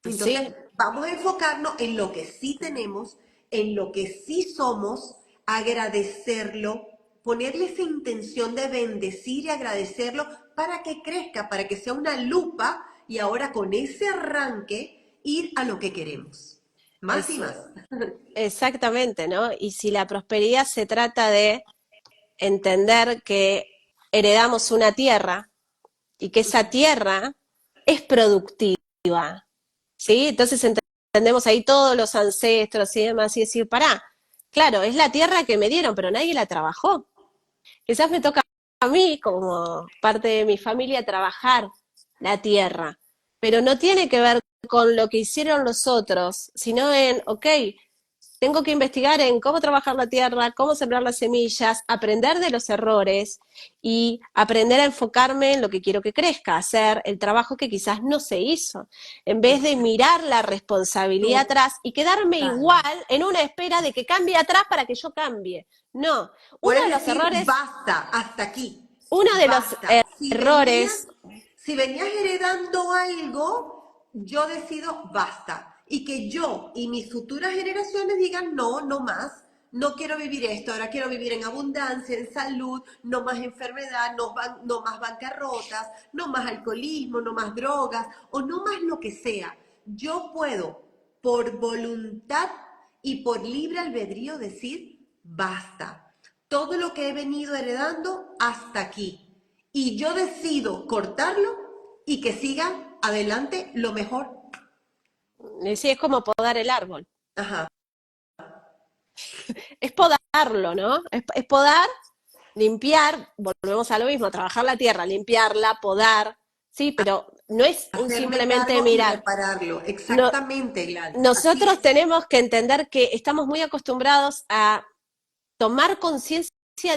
[SPEAKER 1] Entonces,
[SPEAKER 2] Sí,
[SPEAKER 1] vamos a enfocarnos en lo que sí tenemos, en lo que sí somos, agradecerlo, ponerle esa intención de bendecir y agradecerlo para que crezca, para que sea una lupa y ahora con ese arranque ir a lo que queremos. Más y
[SPEAKER 2] es
[SPEAKER 1] más.
[SPEAKER 2] exactamente, ¿no? Y si la prosperidad se trata de entender que heredamos una tierra y que esa tierra es productiva, ¿sí? Entonces entendemos ahí todos los ancestros y demás y decir, pará, claro, es la tierra que me dieron, pero nadie la trabajó. Quizás me toca a mí, como parte de mi familia, trabajar la tierra, pero no tiene que ver con lo que hicieron los otros, sino en, ok, tengo que investigar en cómo trabajar la tierra, cómo sembrar las semillas, aprender de los errores y aprender a enfocarme en lo que quiero que crezca, hacer el trabajo que quizás no se hizo, en vez de mirar la responsabilidad atrás y quedarme igual
[SPEAKER 1] Total.
[SPEAKER 2] en una espera de que cambie atrás para que yo cambie. No, uno
[SPEAKER 1] Puedes
[SPEAKER 2] de los
[SPEAKER 1] decir
[SPEAKER 2] errores,
[SPEAKER 1] basta, hasta aquí,
[SPEAKER 2] uno de los
[SPEAKER 1] basta.
[SPEAKER 2] errores,
[SPEAKER 1] Si venías heredando algo, yo decido basta. Y que yo y mis futuras generaciones digan no, no más. No quiero vivir esto, ahora quiero vivir en abundancia, en salud, no más enfermedad, no más bancarrotas, no más alcoholismo, no más drogas o no más lo que sea. Yo puedo, por voluntad y por libre albedrío, decir basta. Todo lo que he venido heredando hasta aquí. Y yo decido cortarlo y que siga adelante lo mejor.
[SPEAKER 2] sí, es como podar el árbol.
[SPEAKER 1] Ajá.
[SPEAKER 2] Es podarlo, ¿no? Es podar, limpiar, volvemos a lo mismo, trabajar la tierra, limpiarla, podar, sí, pero no es un
[SPEAKER 1] Hacerme
[SPEAKER 2] simplemente
[SPEAKER 1] cargo y
[SPEAKER 2] mirar.
[SPEAKER 1] repararlo.
[SPEAKER 2] No,
[SPEAKER 1] Exactamente, Gladys. Así
[SPEAKER 2] nosotros
[SPEAKER 1] es.
[SPEAKER 2] tenemos que entender que estamos muy acostumbrados a tomar conciencia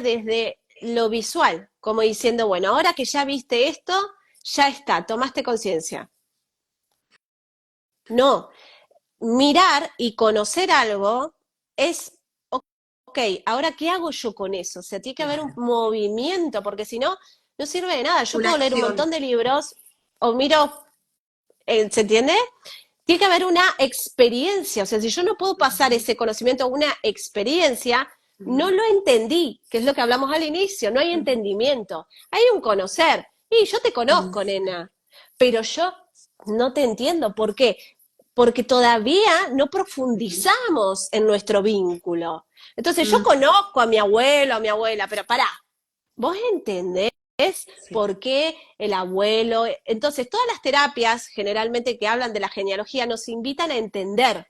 [SPEAKER 2] desde lo visual, como diciendo, bueno, ahora que ya viste esto, ya está, tomaste conciencia. No, mirar y conocer algo es, ok, ahora ¿qué hago yo con eso? O sea, tiene que haber un
[SPEAKER 1] Claro.
[SPEAKER 2] movimiento, porque si no, no sirve de nada. Yo
[SPEAKER 1] Una
[SPEAKER 2] puedo leer un montón
[SPEAKER 1] acción.
[SPEAKER 2] de libros o miro, ¿se entiende? Tiene que haber una experiencia, o sea, si yo no puedo pasar
[SPEAKER 1] Ujú,
[SPEAKER 2] ese conocimiento a una experiencia, no
[SPEAKER 1] ujú,
[SPEAKER 2] lo entendí, que es lo que hablamos al inicio, no hay
[SPEAKER 1] ujú.
[SPEAKER 2] entendimiento, hay un conocer. Y yo te conozco,
[SPEAKER 1] Exacto.
[SPEAKER 2] nena, pero yo no te entiendo. ¿Por qué? Porque todavía no
[SPEAKER 1] Ujú,
[SPEAKER 2] profundizamos en nuestro vínculo. Entonces yo
[SPEAKER 1] ujú.
[SPEAKER 2] conozco a mi abuelo, a mi abuela, pero pará, ¿vos entendés
[SPEAKER 1] Sí.
[SPEAKER 2] por qué el abuelo? Entonces, todas las terapias generalmente que hablan de la genealogía nos invitan a entender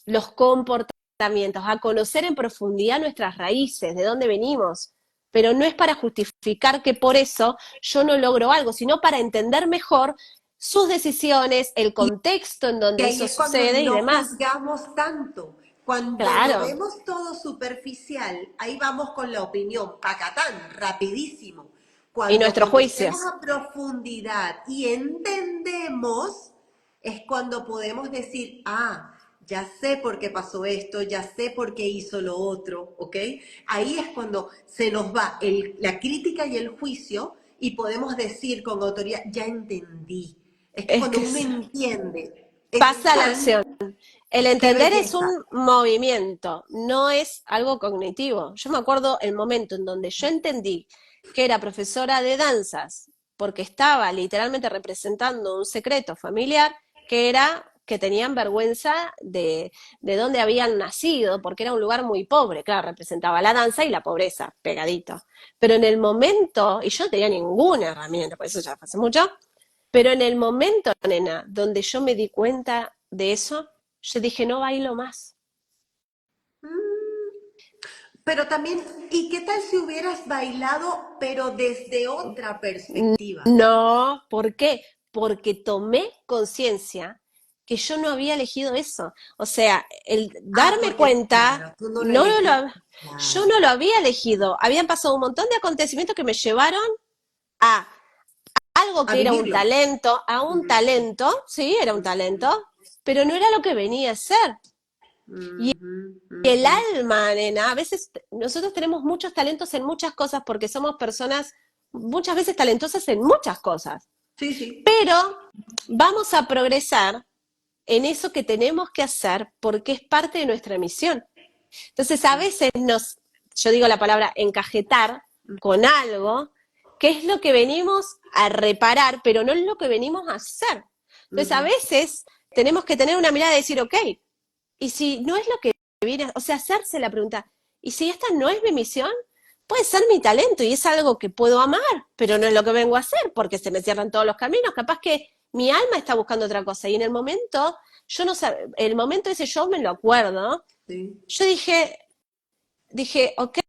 [SPEAKER 2] los comportamientos, a conocer en profundidad nuestras raíces, de dónde venimos. Pero no es para justificar que por eso yo no logro algo, sino para entender mejor sus decisiones, el contexto en
[SPEAKER 1] Y
[SPEAKER 2] donde
[SPEAKER 1] ahí
[SPEAKER 2] eso
[SPEAKER 1] es cuando
[SPEAKER 2] sucede y
[SPEAKER 1] no
[SPEAKER 2] demás.
[SPEAKER 1] juzgamos tanto. Cuando lo
[SPEAKER 2] Claro.
[SPEAKER 1] vemos todo superficial, ahí vamos con la opinión, pacatán, rapidísimo.
[SPEAKER 2] Y
[SPEAKER 1] Cuando
[SPEAKER 2] nuestros
[SPEAKER 1] conocemos
[SPEAKER 2] juicios.
[SPEAKER 1] a profundidad y entendemos, es cuando podemos decir, ah, ya sé por qué pasó esto, ya sé por qué hizo lo otro, ¿ok? Ahí es cuando se nos va la crítica y el juicio y podemos decir con autoridad, ya entendí. Es que
[SPEAKER 2] Es
[SPEAKER 1] cuando
[SPEAKER 2] que
[SPEAKER 1] uno entiende, es
[SPEAKER 2] pasa la
[SPEAKER 1] tan,
[SPEAKER 2] acción. El
[SPEAKER 1] qué
[SPEAKER 2] entender es
[SPEAKER 1] belleza.
[SPEAKER 2] un movimiento, no es algo cognitivo. Yo me acuerdo el momento en donde yo entendí que era profesora de danzas, porque estaba literalmente representando un secreto familiar, que era que tenían vergüenza de dónde habían nacido, porque era un lugar muy pobre. Claro, representaba la danza y la pobreza, pegadito. Pero en el momento, y yo no tenía ninguna herramienta, por eso ya fue hace mucho, pero en el momento, nena, donde yo me di cuenta de eso, yo dije, no bailo más.
[SPEAKER 1] Mm, pero también, ¿y qué tal si hubieras bailado, pero desde otra perspectiva?
[SPEAKER 2] No, ¿por qué? Porque tomé conciencia que yo no había elegido eso. O sea, el
[SPEAKER 1] Ah,
[SPEAKER 2] darme
[SPEAKER 1] porque,
[SPEAKER 2] cuenta,
[SPEAKER 1] claro, tú no lo
[SPEAKER 2] no
[SPEAKER 1] elegiste.
[SPEAKER 2] yo
[SPEAKER 1] Claro.
[SPEAKER 2] no lo había elegido. Habían pasado un montón de acontecimientos que me llevaron a algo
[SPEAKER 1] A
[SPEAKER 2] que era un
[SPEAKER 1] vivirlo.
[SPEAKER 2] talento, a un
[SPEAKER 1] Ujú,
[SPEAKER 2] talento, sí, era un
[SPEAKER 1] ujú,
[SPEAKER 2] talento, pero no era lo que venía a ser. Y
[SPEAKER 1] ujú,
[SPEAKER 2] el
[SPEAKER 1] ujú.
[SPEAKER 2] alma, nena, a veces nosotros tenemos muchos talentos en muchas cosas porque somos personas muchas veces talentosas en muchas cosas,
[SPEAKER 1] Sí, sí.
[SPEAKER 2] pero vamos a progresar en eso que tenemos que hacer porque es parte de nuestra misión. Entonces a veces yo digo la palabra encajetar con algo que es lo que venimos a reparar, pero no es lo que venimos a hacer. Entonces a
[SPEAKER 1] Ujú,
[SPEAKER 2] veces tenemos que tener una mirada y decir, ok, y si no es lo que viene, o sea, hacerse la pregunta, ¿y si esta no es mi misión? Puede ser mi talento y es algo que puedo amar, pero no es lo que vengo a hacer porque se me cierran todos los caminos. Capaz que mi alma está buscando otra cosa y en el momento, yo no sé, el momento ese yo me lo acuerdo,
[SPEAKER 1] sí,
[SPEAKER 2] yo dije, ok,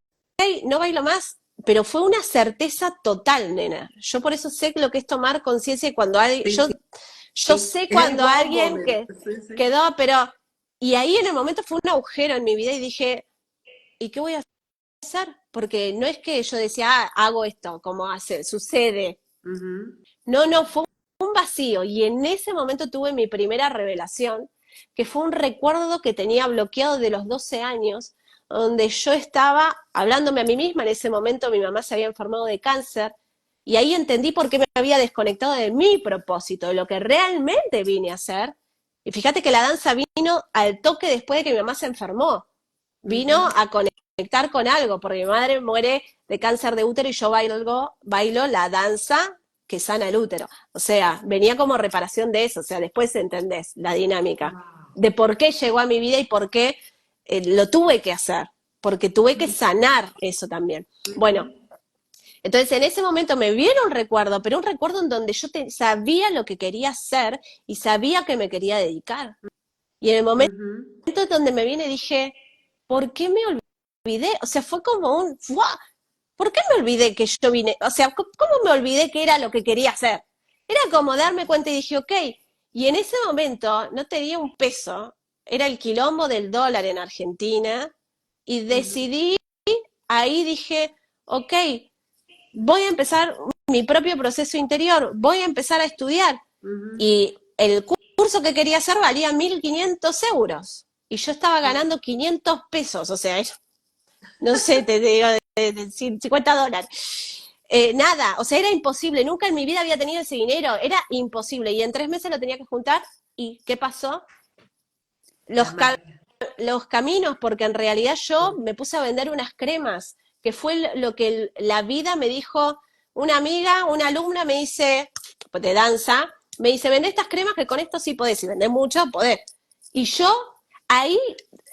[SPEAKER 2] no bailo más, pero fue una certeza total, nena. Yo por eso sé lo que es tomar conciencia y cuando alguien,
[SPEAKER 1] sí,
[SPEAKER 2] yo
[SPEAKER 1] sí.
[SPEAKER 2] sé
[SPEAKER 1] Es el
[SPEAKER 2] cuando
[SPEAKER 1] wow
[SPEAKER 2] alguien
[SPEAKER 1] moment.
[SPEAKER 2] que
[SPEAKER 1] Sí, sí.
[SPEAKER 2] quedó, pero, y ahí en el momento fue un agujero en mi vida y dije, ¿y qué voy a hacer? Porque no es que yo decía, ah, hago esto, como hace, sucede.
[SPEAKER 1] Ujú.
[SPEAKER 2] No, no, fue un vacío. Y en ese momento tuve mi primera revelación, que fue un recuerdo que tenía bloqueado de los 12 años, donde yo estaba hablándome a mí misma. En ese momento mi mamá se había enfermado de cáncer. Y ahí entendí por qué me había desconectado de mi propósito, de lo que realmente vine a hacer. Y fíjate que la danza vino al toque después de que mi mamá se enfermó. Vino
[SPEAKER 1] Ujú.
[SPEAKER 2] a conectar con algo, porque mi madre muere de cáncer de útero y yo bailo la danza que sana el útero. O sea, venía como reparación de eso, o sea, después entendés la dinámica
[SPEAKER 1] Wow.
[SPEAKER 2] de por qué llegó a mi vida y por qué lo tuve que hacer, porque tuve que sanar eso también. Bueno,
[SPEAKER 1] Ujú,
[SPEAKER 2] entonces en ese momento me vieron un recuerdo, pero un recuerdo en donde yo sabía lo que quería hacer y sabía que me quería dedicar. Y en el momento
[SPEAKER 1] ujú.
[SPEAKER 2] donde me vine dije, ¿por qué me olvidé? O sea, fue como un, ¡fua! ¿Por qué me olvidé que yo vine? O sea, ¿cómo me olvidé que era lo que quería hacer? Era como darme cuenta y dije, ok, y en ese momento no tenía un peso, era el quilombo del dólar en Argentina, y
[SPEAKER 1] Ujú,
[SPEAKER 2] decidí, ahí dije, ok, voy a empezar mi propio proceso interior, voy a empezar a estudiar.
[SPEAKER 1] ujú.
[SPEAKER 2] Y el curso que quería hacer valía 1.500 euros. Y yo estaba ganando 500 pesos, o sea, no sé, te digo, de 50 dólares. Nada, o sea, era imposible, nunca en mi vida había tenido ese dinero, era imposible. Y en 3 meses lo tenía que juntar. ¿Y qué pasó?
[SPEAKER 1] La
[SPEAKER 2] Los,
[SPEAKER 1] magia.
[SPEAKER 2] los caminos, porque en realidad yo me puse a vender unas cremas, que fue lo que la vida me dijo, una amiga, una alumna me dice, pues de danza, me dice, vende estas cremas que con esto sí podés, y vendés mucho, podés. Y yo ahí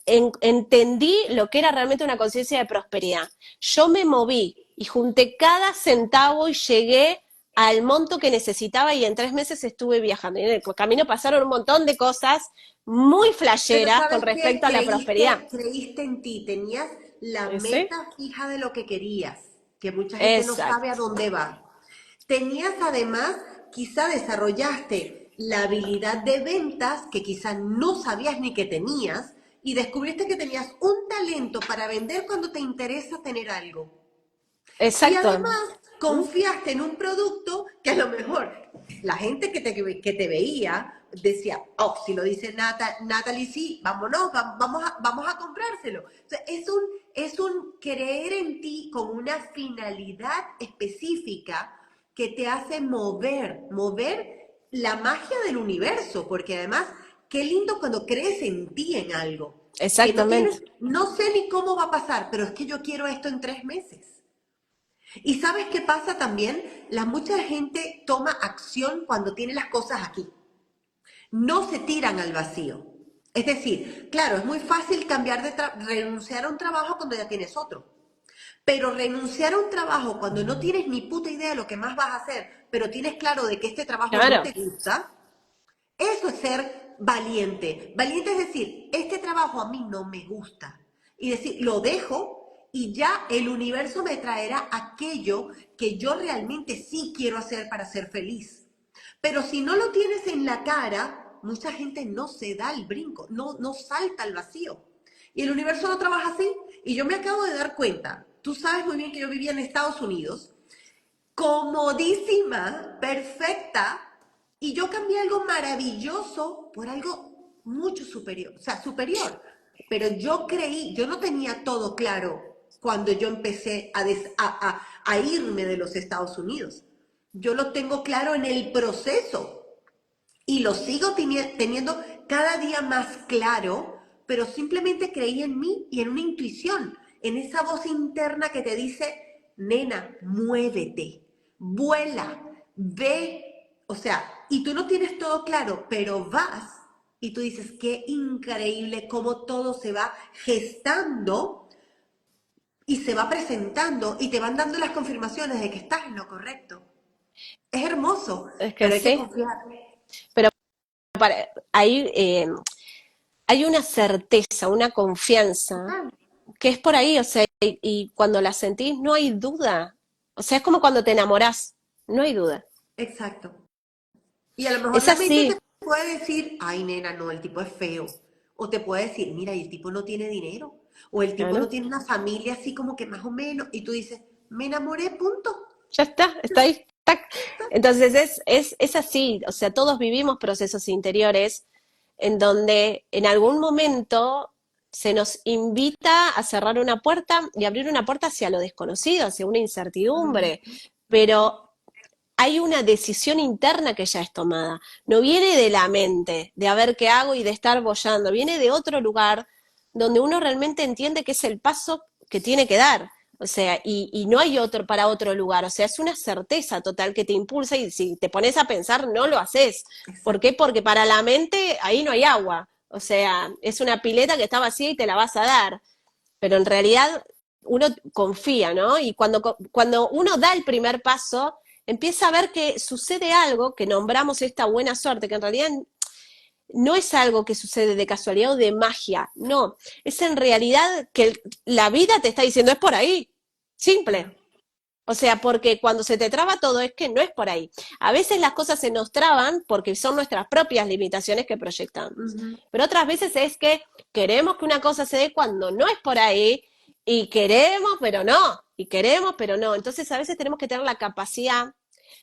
[SPEAKER 2] entendí lo que era realmente una conciencia de prosperidad. Yo me moví y junté cada centavo y llegué al monto que necesitaba y en 3 meses estuve viajando. Y en el camino pasaron un montón de cosas muy
[SPEAKER 1] Pero
[SPEAKER 2] flasheras con
[SPEAKER 1] ¿sabes qué?
[SPEAKER 2] respecto a la prosperidad.
[SPEAKER 1] Creíste en ti, tenías la
[SPEAKER 2] ¿Sí?
[SPEAKER 1] meta fija de lo que querías, que mucha gente no sabe a
[SPEAKER 2] Exacto,
[SPEAKER 1] dónde va. Tenías además, quizá desarrollaste la habilidad de ventas que quizá no sabías ni que tenías y descubriste que tenías un talento para vender cuando te interesa tener algo. Y
[SPEAKER 2] exacto.
[SPEAKER 1] además
[SPEAKER 2] ¿Mm?
[SPEAKER 1] confiaste en un producto que a lo mejor la gente que te veía decía, oh, si lo dice Natalie, sí, vámonos, vamos a comprárselo. O sea, es un creer en ti con una finalidad específica que te hace mover la magia del universo, porque además, qué lindo cuando crees en ti en algo, que no tienes,
[SPEAKER 2] Exactamente.
[SPEAKER 1] no sé ni cómo va a pasar, pero es que yo quiero esto en 3 meses. Y sabes qué pasa también, mucha gente toma acción cuando tiene las cosas aquí. No se tiran al vacío. Es decir, claro, es muy fácil renunciar a un trabajo cuando ya tienes otro. Pero renunciar a un trabajo cuando no tienes ni puta idea de lo que más vas a hacer, pero tienes claro de que este trabajo no
[SPEAKER 2] Claro,
[SPEAKER 1] te gusta, eso es ser valiente. Valiente es decir, este trabajo a mí no me gusta. Y decir, lo dejo y ya el universo me traerá aquello que yo realmente sí quiero hacer para ser feliz. Pero si no lo tienes en la cara, mucha gente no se da el brinco, no salta al vacío. Y el universo no trabaja así. Y yo me acabo de dar cuenta, tú sabes muy bien que yo vivía en Estados Unidos comodísima, perfecta, y yo cambié algo maravilloso por algo mucho superior, o sea, superior. Pero yo creí, yo no tenía todo claro cuando yo empecé a irme de los Estados Unidos. Yo lo tengo claro en el proceso y lo sigo teniendo cada día más claro, pero simplemente creí en mí y en una intuición, en esa voz interna que te dice, nena, muévete, vuela, ve, o sea, y tú no tienes todo claro, pero vas y tú dices, qué increíble cómo todo se va gestando y se va presentando y te van dando las confirmaciones de que estás en lo correcto. Es hermoso,
[SPEAKER 2] es que
[SPEAKER 1] pero hay que
[SPEAKER 2] sí.
[SPEAKER 1] confiar.
[SPEAKER 2] Pero ahí hay una certeza, una confianza,
[SPEAKER 1] Total.
[SPEAKER 2] que es por ahí, o sea, y cuando la sentís no hay duda. O sea, es como cuando te enamorás, no hay duda.
[SPEAKER 1] Exacto. Y a lo mejor
[SPEAKER 2] Es
[SPEAKER 1] la mente te
[SPEAKER 2] así,
[SPEAKER 1] puede decir, ay, nena, no, el tipo es feo. O te puede decir, mira, y el tipo no tiene dinero. O el tipo no
[SPEAKER 2] claro.
[SPEAKER 1] tiene una familia así como que más o menos. Y tú dices, me enamoré, punto.
[SPEAKER 2] Ya está ahí. Tac. Entonces es así, o sea, todos vivimos procesos interiores en donde en algún momento se nos invita a cerrar una puerta y abrir una puerta hacia lo desconocido, hacia una
[SPEAKER 1] Ujú,
[SPEAKER 2] incertidumbre,
[SPEAKER 1] ujú.
[SPEAKER 2] pero hay una decisión interna que ya es tomada. No viene de la mente, de a ver qué hago y de estar bollando, viene de otro lugar donde uno realmente entiende que es el paso que tiene que dar. O sea, y no hay otro para otro lugar. O sea, es una certeza total que te impulsa y si te pones a pensar, no lo haces. ¿Por qué?
[SPEAKER 1] Exacto.
[SPEAKER 2] Porque para la mente ahí no hay agua. O sea, es una pileta que está vacía y te la vas a dar. Pero en realidad uno confía, ¿no? Y cuando uno da el primer paso, empieza a ver que sucede algo, que nombramos esta buena suerte, que en realidad no es algo que sucede de casualidad o de magia, no, es en realidad que la vida te está diciendo, es por ahí, simple. O sea, porque cuando se te traba todo es que no es por ahí. A veces las cosas se nos traban porque son nuestras propias limitaciones que proyectamos.
[SPEAKER 1] Ujú.
[SPEAKER 2] Pero otras veces es que queremos que una cosa se dé cuando no es por ahí y queremos, pero no. Y queremos, pero no. Entonces a veces tenemos que tener la capacidad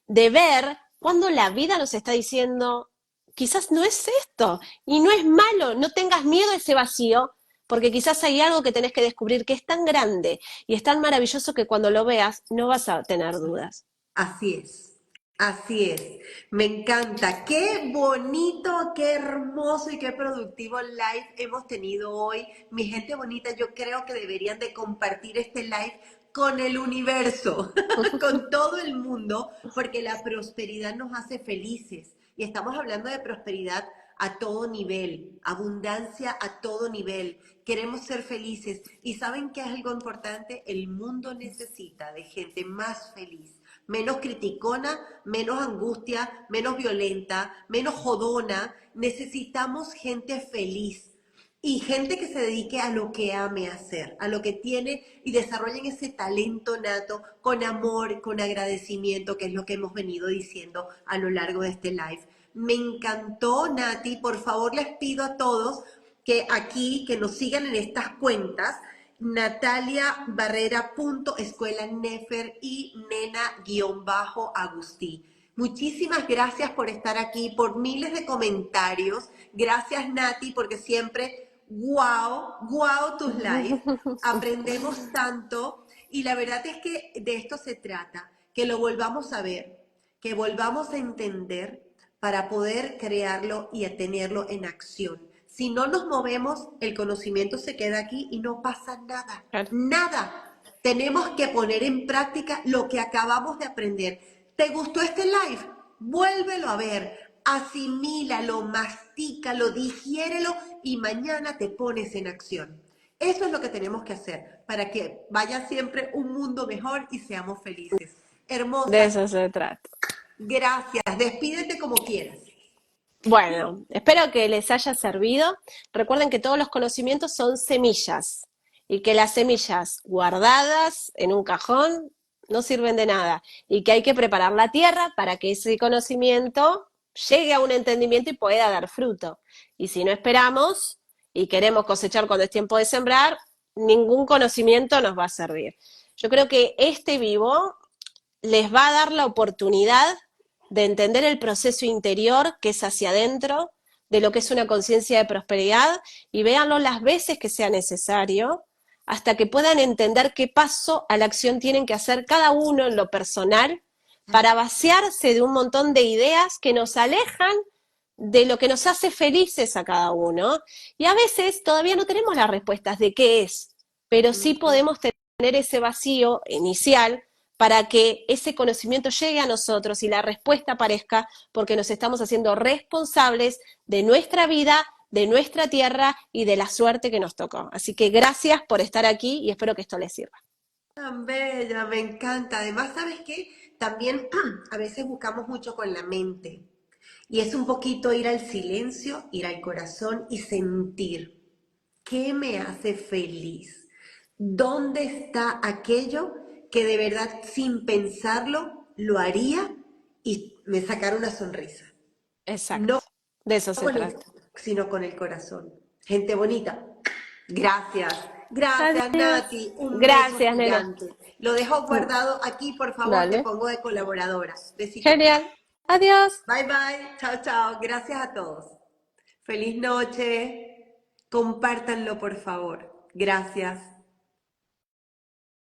[SPEAKER 2] de ver cuando la vida nos está diciendo, quizás no es esto y no es malo, no tengas miedo a ese vacío, porque quizás hay algo que tenés que descubrir que es tan grande y es tan maravilloso que cuando lo veas no vas a tener dudas.
[SPEAKER 1] Así es, así es. Me encanta. Qué bonito, qué hermoso y qué productivo live hemos tenido hoy. Mi gente bonita, yo creo que deberían de compartir este live con el universo, con todo el mundo, porque la prosperidad nos hace felices. Y estamos hablando de prosperidad a todo nivel, abundancia a todo nivel. Queremos ser felices. ¿Y saben qué es algo importante? El mundo necesita de gente más feliz, menos criticona, menos angustia, menos violenta, menos jodona. Necesitamos gente feliz y gente que se dedique a lo que ame hacer, a lo que tiene y desarrollen ese talento nato con amor, con agradecimiento, que es lo que hemos venido diciendo a lo largo de este live. Me encantó, Nati. Por favor, les pido a todos que aquí, que nos sigan en estas cuentas, Natalia Barrera Escuela Nefer y Nena-Agustí. Muchísimas gracias por estar aquí, por miles de comentarios. Gracias, Nati, porque siempre, wow tus lives. Aprendemos tanto y la verdad es que de esto se trata, que lo volvamos a ver, que volvamos a entender para poder crearlo y a tenerlo en acción. Si no nos movemos, el conocimiento se queda aquí y no pasa nada,
[SPEAKER 2] Claro.
[SPEAKER 1] nada. Tenemos que poner en práctica lo que acabamos de aprender. ¿Te gustó este live? Vuélvelo a ver, asimílalo, mastícalo, digiérelo y mañana te pones en acción. Eso es lo que tenemos que hacer para que vaya siempre un mundo mejor y seamos felices.
[SPEAKER 2] De
[SPEAKER 1] Hermosa,
[SPEAKER 2] eso se trata.
[SPEAKER 1] gracias. Despídete como quieras.
[SPEAKER 2] Bueno, espero que les haya servido. Recuerden que todos los conocimientos son semillas y que las semillas guardadas en un cajón no sirven de nada y que hay que preparar la tierra para que ese conocimiento llegue a un entendimiento y pueda dar fruto. Y si no esperamos y queremos cosechar cuando es tiempo de sembrar, ningún conocimiento nos va a servir. Yo creo que este vivo les va a dar la oportunidad de entender el proceso interior que es hacia adentro, de lo que es una conciencia de prosperidad, y véanlo las veces que sea necesario, hasta que puedan entender qué paso a la acción tienen que hacer cada uno en lo personal para vaciarse de un montón de ideas que nos alejan de lo que nos hace felices a cada uno. Y a veces todavía no tenemos las respuestas de qué es, pero sí podemos tener ese vacío inicial para que ese conocimiento llegue a nosotros y la respuesta aparezca porque nos estamos haciendo responsables de nuestra vida, de nuestra tierra y de la suerte que nos tocó. Así que gracias por estar aquí y espero que esto les sirva.
[SPEAKER 1] Tan bella, me encanta. Además, ¿sabes qué? También a veces buscamos mucho con la mente. Y es un poquito ir al silencio, ir al corazón y sentir qué me hace feliz. ¿Dónde está aquello que de verdad sin pensarlo lo haría y me sacara una sonrisa? No
[SPEAKER 2] Exacto. De eso se
[SPEAKER 1] con el,
[SPEAKER 2] trata.
[SPEAKER 1] sino con el corazón. Gente bonita, gracias. Gracias,
[SPEAKER 2] Adiós.
[SPEAKER 1] Nati. Un beso
[SPEAKER 2] Gracias, nena.
[SPEAKER 1] gigante. Lo dejo guardado aquí, por favor, te
[SPEAKER 2] Dale.
[SPEAKER 1] pongo de colaboradora. Besitos.
[SPEAKER 2] Genial. Adiós.
[SPEAKER 1] Bye, bye. Chao, chao. Gracias a todos. Feliz noche. Compártanlo, por favor. Gracias.